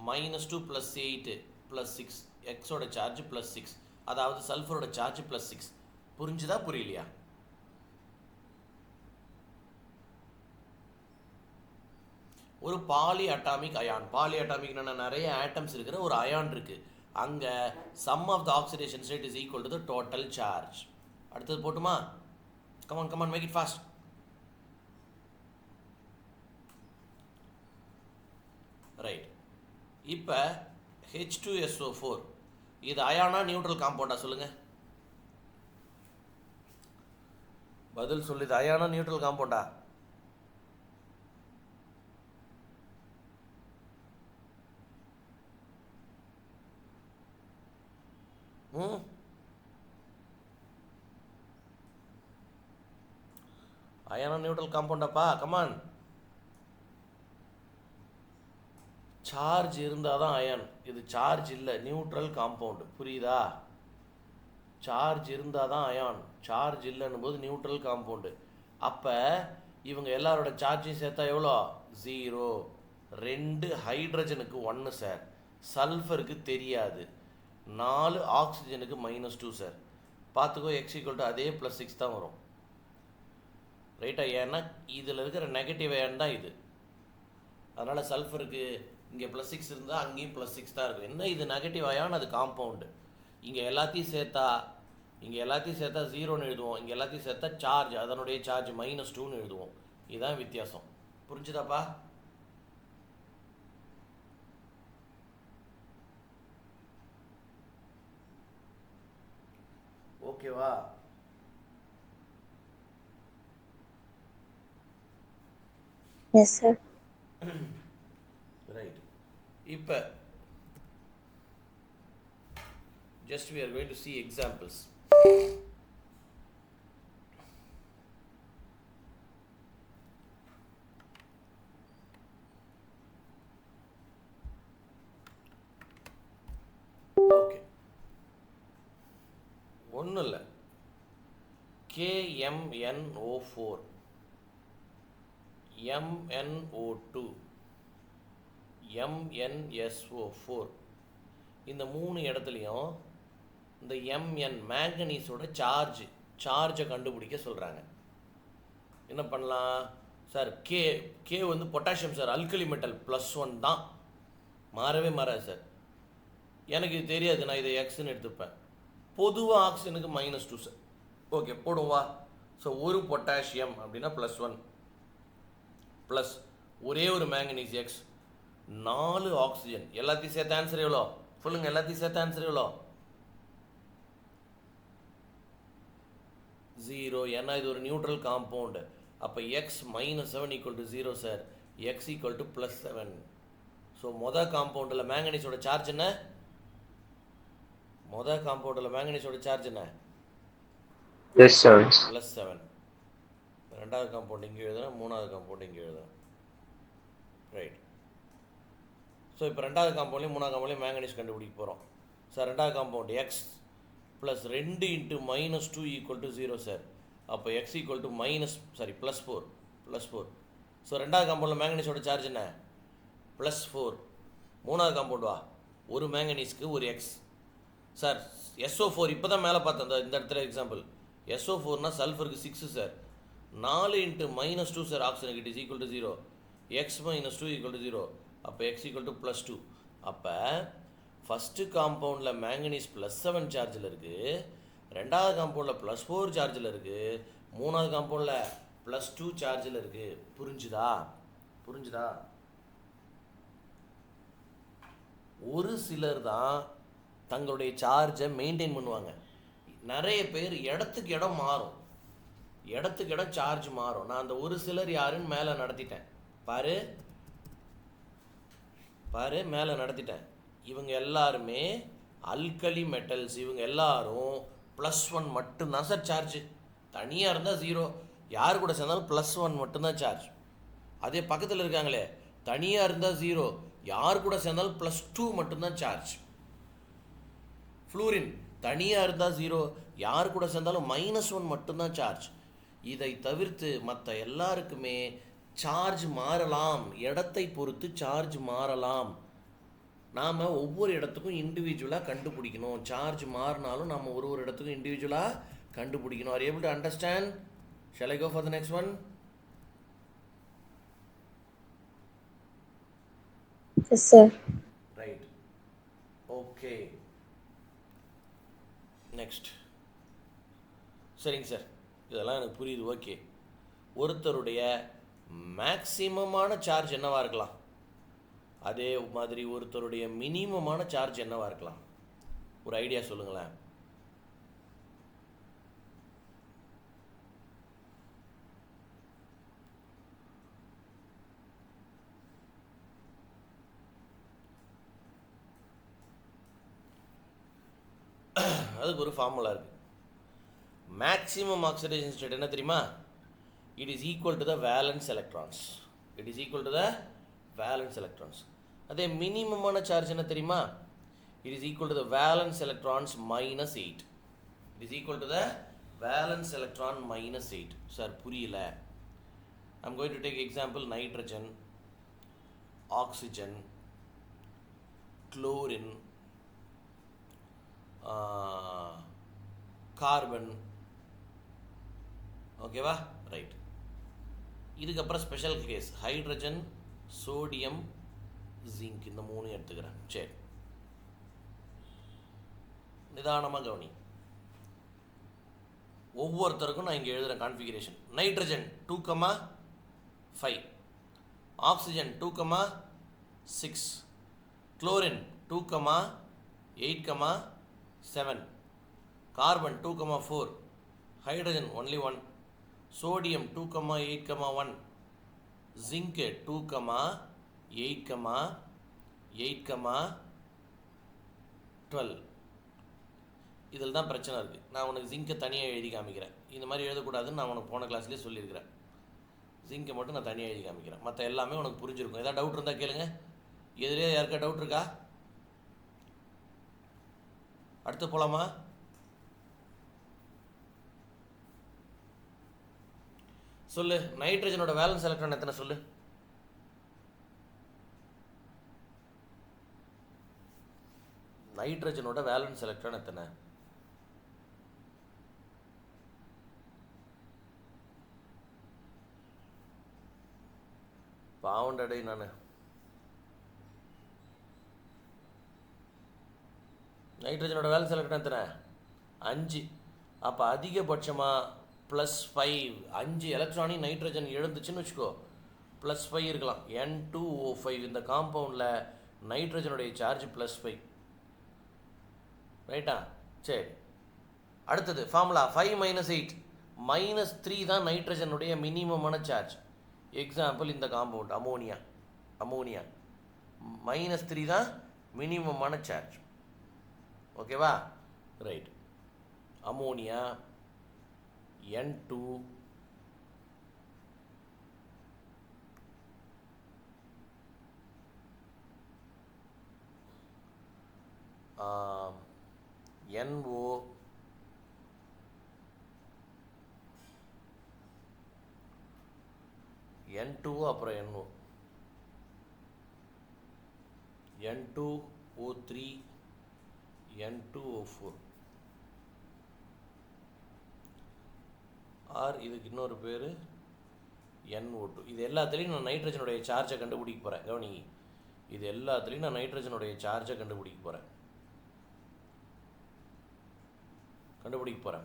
-2 plus 8 plus 6. x ஓட சார்ஜ் plus 6. அதாவது சல்ஃபரோட சார்ஜ் plus 6. புரிஞ்சுதா புரியலையா? ஒரு பாலி அட்டாமிக் அயான். பாலி அட்டாமிக்னா நிறைய ஆட்டம்ஸ் இருக்கிற ஒரு அயான் இருக்கு. அங்கே sum of the oxidation state is equal to the total charge. அடுத்தது போட்டுமா? Come on come on make it fast. Right. இப்போ H2SO4 இது அயானா நியூட்ரல் காம்பவுண்டா சொல்லுங்க. பதில் சொல்லுது. அயானா நியூட்ரல் காம்பவுண்டா? அயானா நியூட்ரல் காம்பவுண்டாப்பா? கமான். சார்ஜ் இருந்தால் தான் அயான். இது சார்ஜ் இல்லை, நியூட்ரல் காம்பவுண்டு. புரியுதா? சார்ஜ் இருந்தால் தான் அயான், சார்ஜ் இல்லைன்னும் போது நியூட்ரல் காம்பவுண்டு. அப்போ இவங்க எல்லாரோட சார்ஜையும் சேர்த்தா எவ்வளோ? 0. 2 ஹைட்ரஜனுக்கு 1 சார். சல்ஃபருக்கு தெரியாது. 4 ஆக்சிஜனுக்கு -2 சார். பார்த்துக்கோ, x ஈக்குவல் டு அதே +6 தான் வரும். ரைட்டா? ஏன்னா இதில் இருக்கிற நெகட்டிவ் அயன் தான் இது. அதனால் சல்ஃபருக்கு இங்கே +6 இருந்தால் அங்கேயும் +6 தான் இருக்கும். என்ன இது நெகட்டிவ் அயான், அது காம்பவுண்டு. இங்கே எல்லாத்தையும் சேர்த்தா 0ன்னு எழுதுவோம். இங்கே எல்லாத்தையும் சேர்த்தா சார்ஜ், அதனுடைய சார்ஜ் -2ன்னு எழுதுவோம். இதுதான் வித்தியாசம். புரிஞ்சுதாப்பா? ஓகேவா? Yes, sir. ரைட். இப்போ just we are going to see examples. Okay, ஒன்றும் இல்லை. KMnO4, MnO2, MnSO4 இந்த 3 இடத்துலையும் இந்த Mn மேங்கனீஸோட சார்ஜை கண்டுபிடிக்க சொல்கிறாங்க. என்ன பண்ணலாம் சார்? கே வந்து பொட்டாசியம் சார், அல்கலி மெட்டல் +1 தான், மாறவே மாறாது சார். எனக்கு இது தெரியாது, நான் இதை எக்ஸ்ன்னு எடுத்துப்பேன். பொதுவாக ஆக்சிஜனுக்கு -2 சார். ஓகே, போடுவா. ஸோ ஒரு பொட்டாசியம் அப்படின்னா +1 ப்ளஸ் ஒரே ஒரு மேங்கனீஸ் எக்ஸ், 4 ஆக்சிஜன். எல்லாத்தையும் சேர்த்த ஆன்சர் எவ்வளோ சொல்லுங்கள்? எல்லாத்தையும் சேர்த்த ஆன்சர் எவ்வளோ? 0. ஏன்னா இது ஒரு நியூட்ரல் காம்பவுண்டு. அப்போ எக்ஸ் -7 = 0 சார். எக்ஸ் = +7. ஸோ மொதல் காம்பவுண்டில் மேங்கனீஸோட சார்ஜ் என்ன? என்ன? Yes, sir. +7. ரெண்டாவது காம்பவுண்ட் இங்கே எழுதுனா, மூணாவது காம்பவுண்ட் இங்கே எழுதுனா. ரைட். ஸோ இப்போ ரெண்டாவது காம்பவுண்ட்லேயும் மூணாவது காம்பவுண்ட்லேயும் மேங்கனீஸ் கண்டுபிடிக்க போகிறோம் சார். ரெண்டாவது காம்பவுண்ட் எக்ஸ் ப்ளஸ் 2 × -2 = 0 சார். அப்போ எக்ஸ் = +4. ஸோ ரெண்டாவது காம்பவுண்டில் மேங்கனீஸோட சார்ஜ் என்ன? +4. மூணாவது காம்பவுண்ட் வா, ஒரு மேங்கனீஸ்க்கு ஒரு எக்ஸ் சார். SO4 இப்போ தான் மேலே பார்த்தேன் இந்த இடத்துல எக்ஸாம்பிள். SO4னா சல்ஃபருக்கு 6 சார். 4 × -2 சார் ஆக்சிஜனுக்கு. It is = 0. எக்ஸ் -2 = 0. அப்போ எக்ஸ் +2. அப்போ ஃபஸ்ட்டு காம்பவுண்டில் மேங்கனீஸ் +7 சார்ஜில் இருக்குது, ரெண்டாவது காம்பவுண்டில் +4 சார்ஜில் இருக்குது, மூணாவது காம்பவுண்டில் +2 சார்ஜில் இருக்குது. புரிஞ்சுதா? ஒரு சிலர் தான் தங்களுடைய சார்ஜை மெயின்டைன் பண்ணுவாங்க. நிறைய பேர் இடத்துக்கு இடம் மாறும், சார்ஜ் மாறும். நான் அந்த ஒரு சிலர் யாருன்னு மேலே நடத்திட்டேன். பாரு மேலே நடத்திட்டேன். இவங்க எல்லாருமே அல்கலி மெட்டல்ஸ். இவங்க எல்லாரும் +1 மட்டும்தான் சார் சார்ஜ். தனியாக இருந்தால் 0, யார் கூட சேர்ந்தாலும் +1 மட்டும்தான் சார்ஜ். அதே பக்கத்தில் இருக்காங்களே, தனியாக இருந்தால் 0, யார் கூட சேர்ந்தாலும் +2 மட்டும்தான் சார்ஜ். ஃப்ளூரின் தனியாக இருந்தால் 0, யார் கூட சேர்ந்தாலும் -1 மட்டும்தான் சார்ஜ். இதை தவிர்த்து மற்ற எல்லாருக்குமே சார்ஜ் மாறலாம், இடத்தை பொறுத்து சார்ஜ் மாறலாம். நாம் ஒவ்வொரு இடத்துக்கும் இண்டிவிஜுவலாக கண்டுபிடிக்கணும். சார்ஜ் மாறினாலும் நம்ம ஒரு இடத்துக்கும் இண்டிவிஜுவலாக கண்டுபிடிக்கணும். Are able to understand? Shall I go for the next one? Yes, sir. Right, okay. Next. சரிங்க சார், இதெல்லாம் எனக்கு புரியுது. ஓகே, ஒருத்தருடைய மேக்சிமமான சார்ஜ் என்னவாக இருக்கலாம், அதே மாதிரி ஒருத்தருடைய மினிமமான சார்ஜ் என்னவாக இருக்கலாம்? ஒரு ஐடியா சொல்லுங்களேன். அதுக்கு ஒரு ஃபார்முலா இருக்குது. மேக்ஸிமம் ஆக்சிடேஷன் ஸ்டேட் என்ன தெரியுமா? It is equal to the valence electrons. It is equal to the valence electrons. அதே மினிமமான சார்ஜ் என்ன தெரியுமா? It is equal to the valence electrons -8. It is equal to the valence electron -8. Sir புரியல. I'm going to take example. Nitrogen, oxygen, chlorine, carbon. ஓகேவா? ரைட். இதுக்கப்புறம் special case hydrogen, sodium, zinc. இந்த 3 எடுத்துக்கிறேன். சரி, நிதானமாக கவனி. ஒவ்வொருத்தருக்கும் நான் இங்கே எழுதுகிறேன் configuration. Nitrogen 2,5, oxygen 2,6, chlorine 2,8,7, carbon 2,4, hydrogen only 1, sodium 2,8,1, zinc 2,8,8,12. இதில் தான் பிரச்சனை இருக்குது. நான் உனக்கு ஜிங்கை தனியாக எழுதி காமிக்கிறேன். இந்த மாதிரி எழுதக்கூடாதுன்னு நான் உனக்கு போன கிளாஸ்லேயே சொல்லியிருக்கிறேன். ஜிங்கை மட்டும் நான் தனியாக எழுதி காமிக்கிறேன். மற்ற எல்லாமே உனக்கு புரிஞ்சிருக்கும். ஏதாவது டவுட் இருந்தால் கேளுங்க. எதிரே யாருக்கா டவுட் இருக்கா? அடுத்து போகலாமா? சொல்லு. நைட்ரஜனோட வேலன்ஸ் எலக்ட்ரான் எத்தனை சொல்லு? நைட்ரஜனோட வேலன்ஸ் எலக்ட்ரான் எத்தனை? பாவண்டடை நான். நைட்ரஜனோட வேலன்ஸ் எலக்ட்ரான் எத்தனை? 5. அப்போ அதிகபட்சமாக +5. 5 எலக்ட்ரானிக் நைட்ரஜன் எழுந்துச்சுன்னு வச்சுக்கோ, +5 இருக்கலாம். N2O5. இந்த காம்பவுண்டில் நைட்ரஜனுடைய சார்ஜ் +5. ரைட்டா? சரி, அடுத்தது ஃபார்முலா 5 - 8. -3 தான் நைட்ரஜனுடைய மினிமமான சார்ஜ். எக்ஸாம்பிள் இந்த காம்பவுண்ட் அமோனியா. -3 தான் மினிமமான சார்ஜ். ஓகேவா? Right. Ammonia N2, NO, N2 அப்புறம் NO, N2O3, N2O4. ஆர் இதுக்கு இன்னொரு பேர் NO2. இது எல்லாத்துலேயும் நான் நைட்ரஜனுடைய சார்ஜை கண்டுபிடிக்க போகிறேன். கவனி, இது எல்லாத்துலேயும் நான் நைட்ரஜனுடைய சார்ஜை கண்டுபிடிக்க போகிறேன்.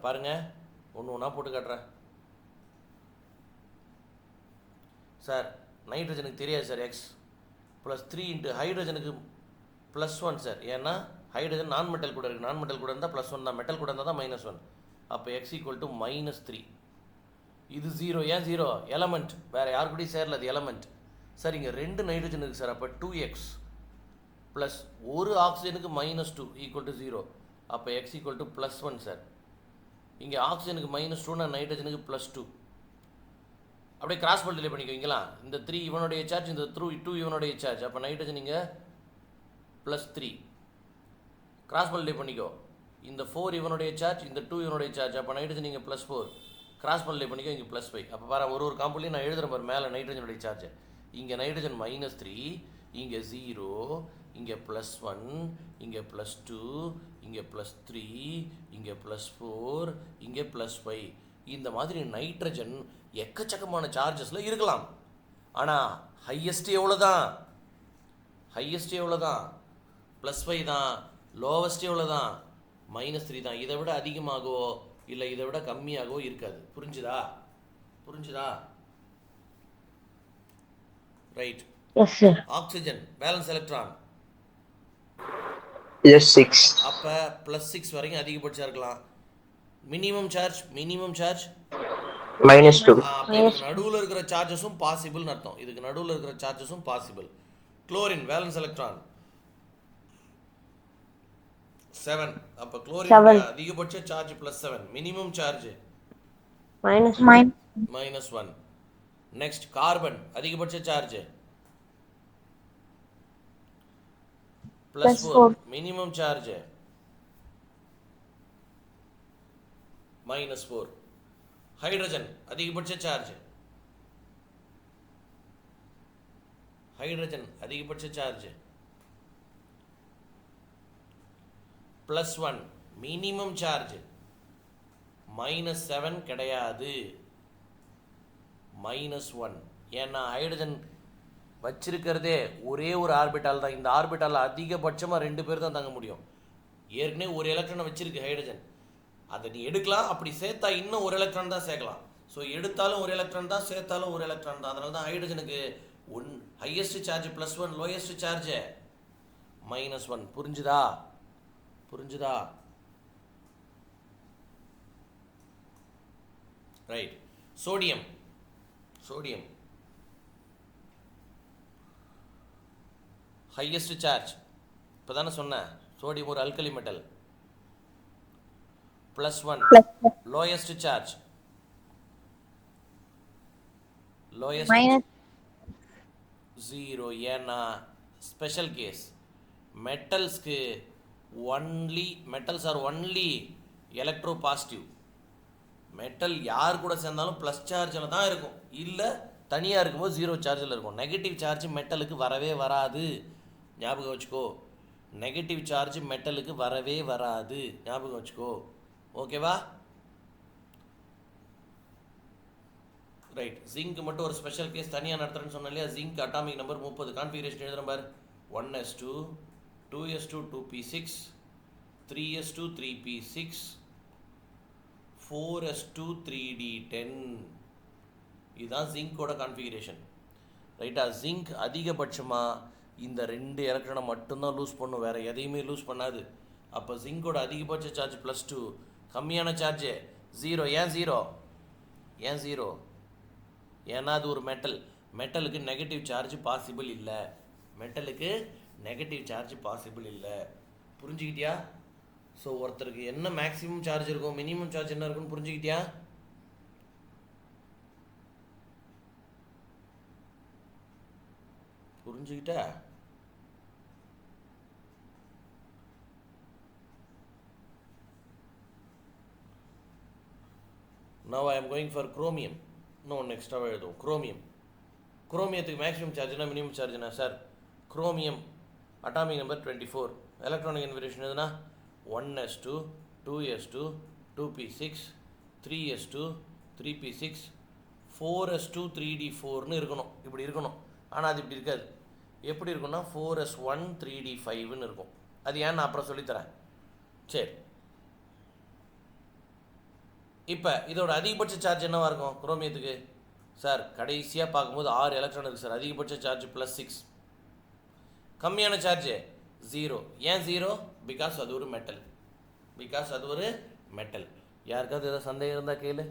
பாருங்கள், ஒன்று ஒன்றா போட்டு காட்டுறேன். சார் நைட்ரஜனுக்கு தெரியாது சார். X +3 × ஹைட்ரஜனுக்கு +1 sir. ஏன்னா ஹைட்ரஜன் நான் மெட்டல் கூட இருக்குது. நான் மெட்டல் கூட இருந்தால் +1 தான், மெட்டல் கூட இருந்தால் தான் -1. அப்போ X = -3. இது 0. ஏன் 0? எலமெண்ட் வேறு யாரு கூடயும் சேரல, அது எலமெண்ட். சார் இங்கே 2 நைட்ரஜன் இருக்குது சார். அப்போ 2x ப்ளஸ் 1 ஆக்சிஜனுக்கு -2 = 0. அப்போ X = +1 சார். இங்கே ஆக்சிஜனுக்கு -2னா நைட்ரஜனுக்கு +2. அப்படியே கிராஸ் மல்டிப்ளை பண்ணிக்குவீங்களா? இந்த 3 இவனுடைய சார்ஜ், இந்த 2 இவனுடைய சார்ஜ். அப்போ நைட்ரஜன் இங்கே +3. கிராஸ் மல்டிப்ளை பண்ணிக்கோ. இந்த 4 இவனுடைய சார்ஜ், இந்த 2 இவனுடைய சார்ஜ். அப்போ நைட்ரஜன் இங்கே +4 கிராஸ் மல்டிப்ளை பண்ணிக்க, இங்கே +5. அப்போ பாரு ஒரு காம்பவுண்ட்லையும் நான் எழுதுகிறேன் பாரு மேலே நைட்ரஜனுடைய சார்ஜ். இங்கே நைட்ரஜன் -3, இங்கே 0, இங்கே +1, இங்கே +2, இங்கே +3, இங்கே +4, இங்கே +5. இந்த மாதிரி நைட்ரஜன் எக்கச்சக்கமான சார்ஜஸில் இருக்கலாம். ஆனால் ஹையஸ்ட் எவ்வளோ தான்? ஹையஸ்ட் எவ்வளோ தான்? +5 தான். லோவஸ்ட் எவ்வளோ தான்? -3 தான். இதை விட அதிகமாகவோ இல்லை இதை விட கம்மியாகவோ இருக்காது. புரிஞ்சுதா? புரிஞ்சுதா? Right. Yes, sir. Oxygen valence electron Yes, 6. அப்போ +6 வரைக்கும் அதிகபட்சம் இருக்கலாம். Minimum charge -2. அப்போ இதுக்கு நடுவில் இருக்கிற சார்ஜஸும் பாசிபிள்னு அர்த்தம். இதுக்கு நடுவில் இருக்கிற சார்ஜஸும் பாசிபிள். Chlorine valence electron 7. அப்போ குளோரின் அதிகபட்ச charge +7, minimum charge -1. Next carbon அதிகபட்ச சார்ஜ் +4, மினிமம் சார்ஜ் -4. ஹைட்ரஜன் அதிகபட்ச சார்ஜ் +1, மினிமம் சார்ஜ் -7 கிடையாது, -1. ஏன்னா ஹைட்ரஜன் வச்சிருக்கிறதே ஒரே ஒரு ஆர்பிட்டால் தான். இந்த ஆர்பிட்டாலில் அதிகபட்சமாக 2 பேர் தான் தங்க முடியும். ஏற்கனவே ஒரு எலக்ட்ரானை வச்சிருக்கு ஹைட்ரஜன். அதை நீ எடுக்கலாம், அப்படி சேர்த்தா இன்னும் ஒரு எலக்ட்ரான் தான் சேர்க்கலாம். ஸோ எடுத்தாலும் ஒரு எலக்ட்ரான் தான், சேர்த்தாலும் ஒரு எலக்ட்ரான் தான். அதனால தான் ஹைட்ரஜனுக்கு ஹையஸ்ட் சார்ஜ் +1, லோயஸ்ட் சார்ஜ் -1. புரிஞ்சுதா? ரைட். Sodium highest charge. இப்போ தானே சொன்னேன், சோடியம் ஒரு அல்கலி மெட்டல். +1. Lowest charge -0. ஏன்னா ஸ்பெஷல் கேஸ். மெட்டல்ஸ்க்கு metals are only electro positive. Metal யார் கூட சேர்ந்தாலும் ப்ளஸ் சார்ஜில் தான் இருக்கும், இல்லை தனியாக இருக்கும்போது 0 சார்ஜில் இருக்கும். நெகட்டிவ் சார்ஜ் மெட்டலுக்கு வரவே வராது, ஞாபகம் வச்சுக்கோ. நெகட்டிவ் சார்ஜ் மெட்டலுக்கு வரவே வராது, ஞாபகம் வச்சுக்கோ. ஓகேவா? ரைட். ஜிங்க் மட்டும் ஒரு ஸ்பெஷல் கேஸ் தனியாக நடத்துகிறேன்னு சொன்னேன் இல்லையா? Zinc atomic number 30. கான்ஃபிகரேஷன் எழுதுகிற பார். 1s2 2s2 2p6 3s2 3p6 4s2 3d10. இதுதான் ஜிங்கோட கான்ஃபிகரேஷன். ரைட்டா? ஜிங்க் அதிகபட்சமாக இந்த 2 எலக்ட்ரானை மட்டும்தான் லூஸ் பண்ணும், வேறு எதையுமே லூஸ் பண்ணாது. அப்போ ஜிங்கோட அதிகபட்ச சார்ஜ் +2, கம்மியான சார்ஜ் 0. ஏன் 0? ஏன்னா அது ஒரு மெட்டலுக்கு நெகட்டிவ் சார்ஜ் பாசிபிள் இல்லை. புரிஞ்சுக்கிட்டியா? ஸோ ஒருத்தருக்கு என்ன மேக்ஸிமம் சார்ஜ் இருக்கும், மினிமம் சார்ஜ் என்ன இருக்குன்னு புரிஞ்சுக்கிட்டியா? புரிஞ்சுக்கிட்டா? Now I am going for chromium. Next எழுதுவோம். குரோமியத்துக்கு மேக்ஸிமம் சார்ஜ்னா மினிமம் சார்ஜ்னா sir, chromium atomic number 24. Electronic configuration எதுனா 1s2 2s2 2p6 3s2 3p6 4s2 3d4ன்னு இருக்கணும். இப்படி இருக்கணும். ஆனால் அது இப்படி இருக்காது. எப்படி இருக்குன்னா 4s1 3d5ன்னு இருக்கும். அது ஏன் நான் அப்புறம் சொல்லித்தரேன். சரி, இப்போ இதோட அதிகபட்ச சார்ஜ் என்னவாக இருக்கும் குரோமியத்துக்கு? சார் கடைசியாக பார்க்கும்போது 6 எலக்ட்ரான் இருக்குது சார். அதிகபட்ச சார்ஜ் +6. கம்மியான சார்ஜ் 0. ஏன் 0? பிகாஸ் அது ஒரு மெட்டல். யாருக்காவது ஏதாவது சந்தேகம் இருந்தால் கேளு.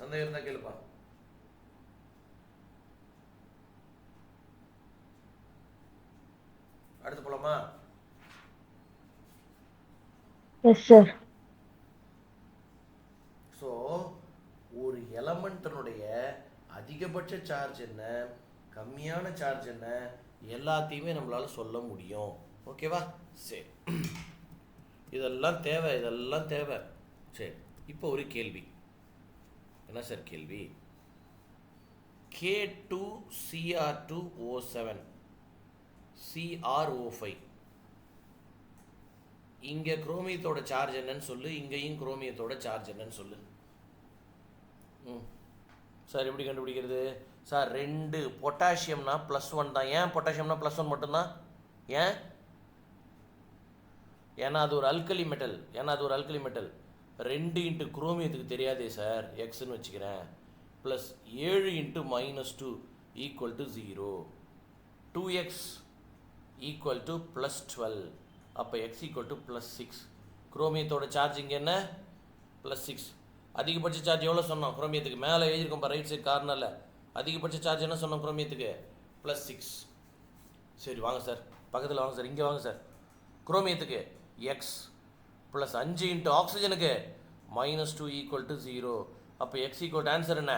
சந்தேகம் இருந்தால் கேளுப்பா. அடுத்து போலாமா? Yes, sir. ஸோ ஒரு எலமெண்ட்டினுடைய அதிகபட்ச சார்ஜ் என்ன, கம்மியான சார்ஜ் என்ன எல்லாத்தையுமே நம்மளால் சொல்ல முடியும். ஓகேவா? சரி, இதெல்லாம் தேவை. சரி, இப்போ ஒரு கேள்வி. என்ன சார் கேள்வி? K2Cr2O7 CrO5 இங்கே குரோமியத்தோட சார்ஜ் என்னன்னு சொல்லு, இங்கேயும் குரோமியத்தோட சார்ஜ் என்னன்னு சொல்லு. சார் எப்படி கண்டுபிடிக்கிறது? சார் 2 பொட்டாசியம்னா +1 தான். ஏன் பொட்டாசியம்னா +1 மட்டும்தான்? ஏன்னா அது ஒரு அல்கலி மெட்டல். 2 இன்ட்டு குரோமியத்துக்கு தெரியாதே சார், எக்ஸ்ன்னு வச்சுக்கிறேன். Plus 7 into -2 equal to 0. 2x equal to +12. அப்போ எக்ஸ் ஈக்குவல் டு +6. குரோமியத்தோட சார்ஜ் இங்கே என்ன? +6. அதிகபட்ச சார்ஜ் எவ்வளோ சொன்னோம் குரோமியத்துக்கு? மேலே எழுதியிருக்கோம் பாரு, ரைட் சைட் கார்னரில். அதிகபட்ச சார்ஜ் என்ன சொன்னோம் குரோமியத்துக்கு? +6. சரி வாங்க சார், பக்கத்தில் வாங்க சார், இங்கே வாங்க சார். குரோமியத்துக்கு எக்ஸ் ப்ளஸ் 5 இன்ட்டு ஆக்சிஜனுக்கு -2 ஈக்குவல் டு 0. அப்போ எக்ஸ் ஈக்குவல் டு ஆன்சர் என்ன?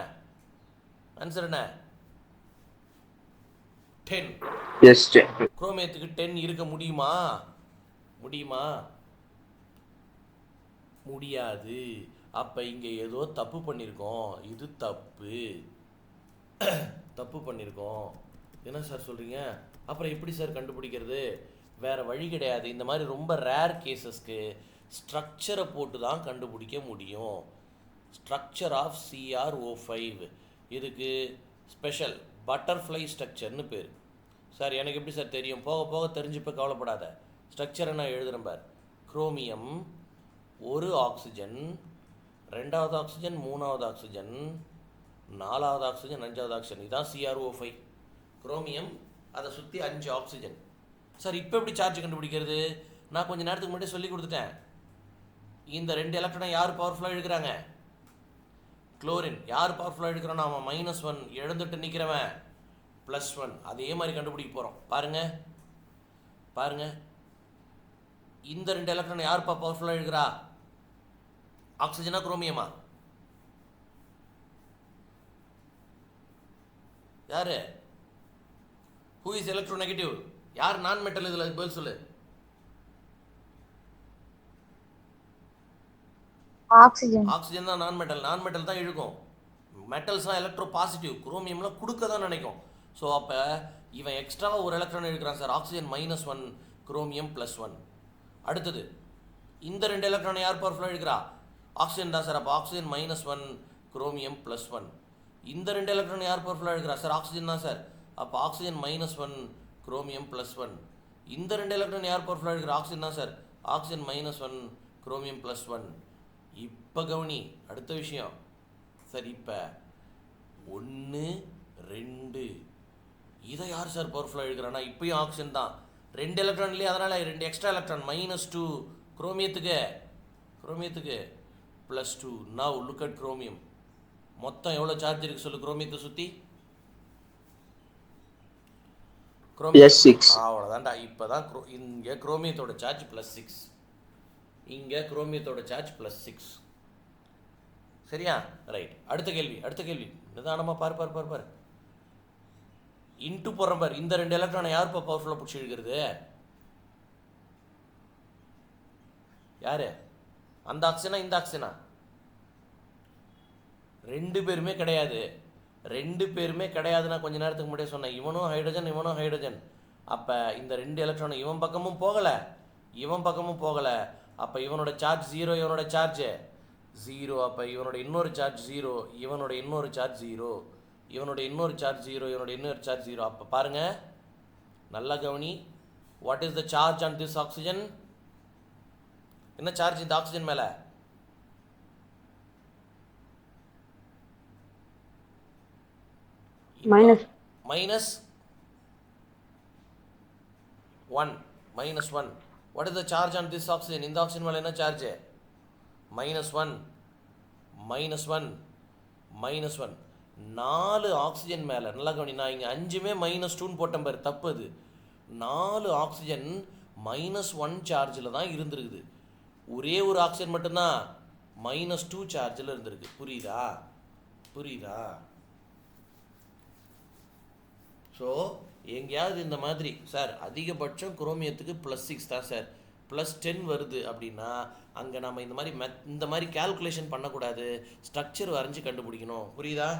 10. Yes, sir. குரோமியத்துக்கு 10 இருக்க முடியுமா? முடியாது. அப்போ இங்கே ஏதோ தப்பு பண்ணியிருக்கோம். இது தப்பு பண்ணியிருக்கோம். என்ன சார் சொல்கிறீங்க? அப்புறம் எப்படி சார் கண்டுபிடிக்கிறது? வேறு வழி கிடையாது. இந்த மாதிரி ரொம்ப ரேர் கேசஸ்க்கு ஸ்ட்ரக்சரை போட்டு தான் கண்டுபிடிக்க முடியும். ஸ்ட்ரக்சர் ஆஃப் CrO5 இதுக்கு ஸ்பெஷல் பட்டர்ஃப்ளை ஸ்ட்ரக்சர்னு பேர். சார் எனக்கு எப்படி சார் தெரியும்? போக போக தெரிஞ்சுப்போ கவலைப்படாத. ஸ்ட்ரக்சரை நான் எழுதுகிறேன் பார். குரோமியம், ஒரு ஆக்சிஜன், 2வது ஆக்சிஜன், 3வது ஆக்சிஜன், 4வது ஆக்சிஜன், 5வது ஆக்சிஜன். இதுதான் CrO5. குரோமியம், அதை சுற்றி 5 ஆக்சிஜன். சார் இப்போ எப்படி சார்ஜ் கண்டுபிடிக்கிறது? நான் கொஞ்சம் நேரத்துக்கு முன்னாடி சொல்லி கொடுத்துட்டேன். இந்த 2 எலக்ட்ரானை யார் பவர்ஃபுல்லாக இழுக்கிறாங்க? குளோரின். யார் பவர்ஃபுல்லாக இழுக்கிறான்? அவன் -1 எழுந்துட்டு நிற்கிறவன் +1. அதே மாதிரி கண்டுபிடிக்க போகிறோம். பாருங்க, இந்த 2 எலக்ட்ரானை யார் பவர்ஃபுல்லாக இழுக்கிறா? ஆக்சிஜனா குரோமியமா? யாரு? Who is electronegative? யார் நான் மெட்டல்? இதில் பதில் சொல்லு. ஆக்சிஜன் தான் நான் மெட்டல் தான் இழுக்கும். மெட்டல்ஸ்லாம் எலக்ட்ரோ பாசிட்டிவ், குரோமியம்லாம் கொடுக்க தான் நினைக்கும். ஸோ அப்போ இவன் எக்ஸ்ட்ராவாக ஒரு எலக்ட்ரான் இழுக்கிறான் சார். Oxygen -1, chromium +1. அடுத்தது இந்த 2 எலக்ட்ரானை யார் பவர்ஃபுல்லாக இழுக்கிறா? ஆக்சிஜன் தான் சார். அப்போ ஆக்சிஜன் -1, குரோமியம் +1. இந்த 2 எலக்ட்ரானை யார் பவர்ஃபுல்லாக இழுக்கிறா? சார் ஆக்சிஜன் தான் சார். அப்போ ஆக்சிஜன் -1, குரோமியம் +1. இந்த 2 எலக்ட்ரான் யார் பவர்ஃபுல்லாக இழுக்கிறா? ஆக்சிஜன் தான் சார். Oxygen -1, chromium +1. இப்போ கவனி, அடுத்த விஷயம் சார். இப்போ 1, 2 இதை யார் சார் பவர்ஃபுல்லாக இழுக்கிறான்னா இப்போயும் ஆக்சிஜன் தான். 2 எலக்ட்ரான் இல்லையா, அதனால் 2 extra electron -2 குரோமியத்துக்கு +2. Now look at chromium. மொத்தம் எவ்வளோ சார்ஜ் இருக்குது சொல்லு குரோமியத்தை சுற்றி? +6. அவ்வளோதான்டா. இப்போ தான் இங்கே குரோமியத்தோட சார்ஜ் +6, இங்கே குரோமியத்தோட சார்ஜ் +6. சரியா? ரைட். அடுத்த கேள்வி நிதானமாக பார். இன்ட்டு போடுறேன் பார். இந்த 2 எலக்ட்ரானை யார் இப்போ பவர்ஃபுல்லாக பிடிச்சி இழுக்கிறது? யாரு? அந்த ஆக்சிஜனா இந்த ஆக்சிஜனா? 2 பேருமே கிடையாதுன்னா கொஞ்ச நேரத்துக்கு முன்னாடியே சொன்னேன். இவனும் ஹைட்ரஜன். அப்போ இந்த 2 எலக்ட்ரானும் இவன் பக்கமும் போகலை. அப்போ இவனோட சார்ஜ் 0, இவனோட சார்ஜ் 0. அப்போ இவனோட இன்னொரு சார்ஜ் 0, இவனோட இன்னொரு சார்ஜ் 0, இவனோட இன்னொரு சார்ஜ் 0, இவனோட இன்னொரு சார்ஜ் 0. அப்போ பாருங்க, நல்லா கவனி. What is the charge on this oxygen? என்ன சார்ஜ் இந்த ஆக்சிஜன் மேலே? -1. What is the charge on this oxygen? இந்த ஆக்சிஜன் மேலே என்ன சார்ஜ்? -1. 4 ஆக்சிஜன் மேலே நல்லா கவனி. நான் இங்கே 5மே -2 போட்டேன் பாரு, தப்பு அது. 4 ஆக்சிஜன் -1 சார்ஜில் தான் இருந்திருக்குது. ஒரே ஒரு ஆக்சிஜன் மட்டும்தான் -2 சார்ஜில் இருந்திருக்கு. புரியுதா? ஸோ எங்கேயாவது இந்த மாதிரி சார் அதிகபட்சம் குரோமியத்துக்கு +6 தான் சார், +10 வருது அப்படின்னா அங்கே நம்ம இந்த மாதிரி கால்குலேஷன் பண்ணக்கூடாது, ஸ்ட்ரக்சர் வரைஞ்சி கண்டுபிடிக்கணும். புரியுதா?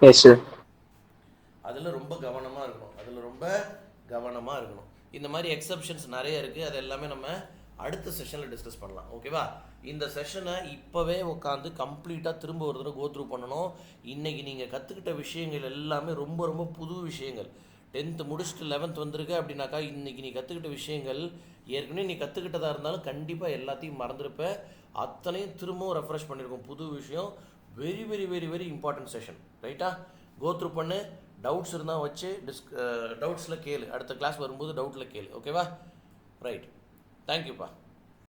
Yes, sir. அதில் ரொம்ப கவனமாக இருக்கணும். இந்த மாதிரி எக்ஸப்ஷன்ஸ் நிறைய இருக்குது, அது எல்லாமே நம்ம அடுத்த செஷனில் டிஸ்கஸ் பண்ணலாம். ஓகேவா? இந்த செஷனை இப்போவே உட்காந்து கம்ப்ளீட்டாக திரும்ப ஒரு தடவை கோத்ரூ பண்ணணும். இன்றைக்கி நீங்கள் கற்றுக்கிட்ட விஷயங்கள் எல்லாமே ரொம்ப ரொம்ப புது விஷயங்கள். 10th முடிச்சுட்டு 11th வந்திருக்க அப்படின்னாக்கா இன்றைக்கி நீ கற்றுக்கிட்ட விஷயங்கள் ஏற்கனவே நீ கற்றுக்கிட்டதாக இருந்தாலும் கண்டிப்பாக எல்லாத்தையும் மறந்துருப்ப. அத்தனையும் திரும்பவும் ரெஃப்ரெஷ் பண்ணியிருக்கோம். புது விஷயம். Very very very very important session. ரைட்டா? கோத்ரூ பண்ணு. டவுட்ஸ் இருந்தால் வச்சு டவுட்ஸில் கேளு. அடுத்த கிளாஸ் வரும்போது டவுட்டில் கேளு. ஓகேவா? ரைட். தேங்க்யூப்பா.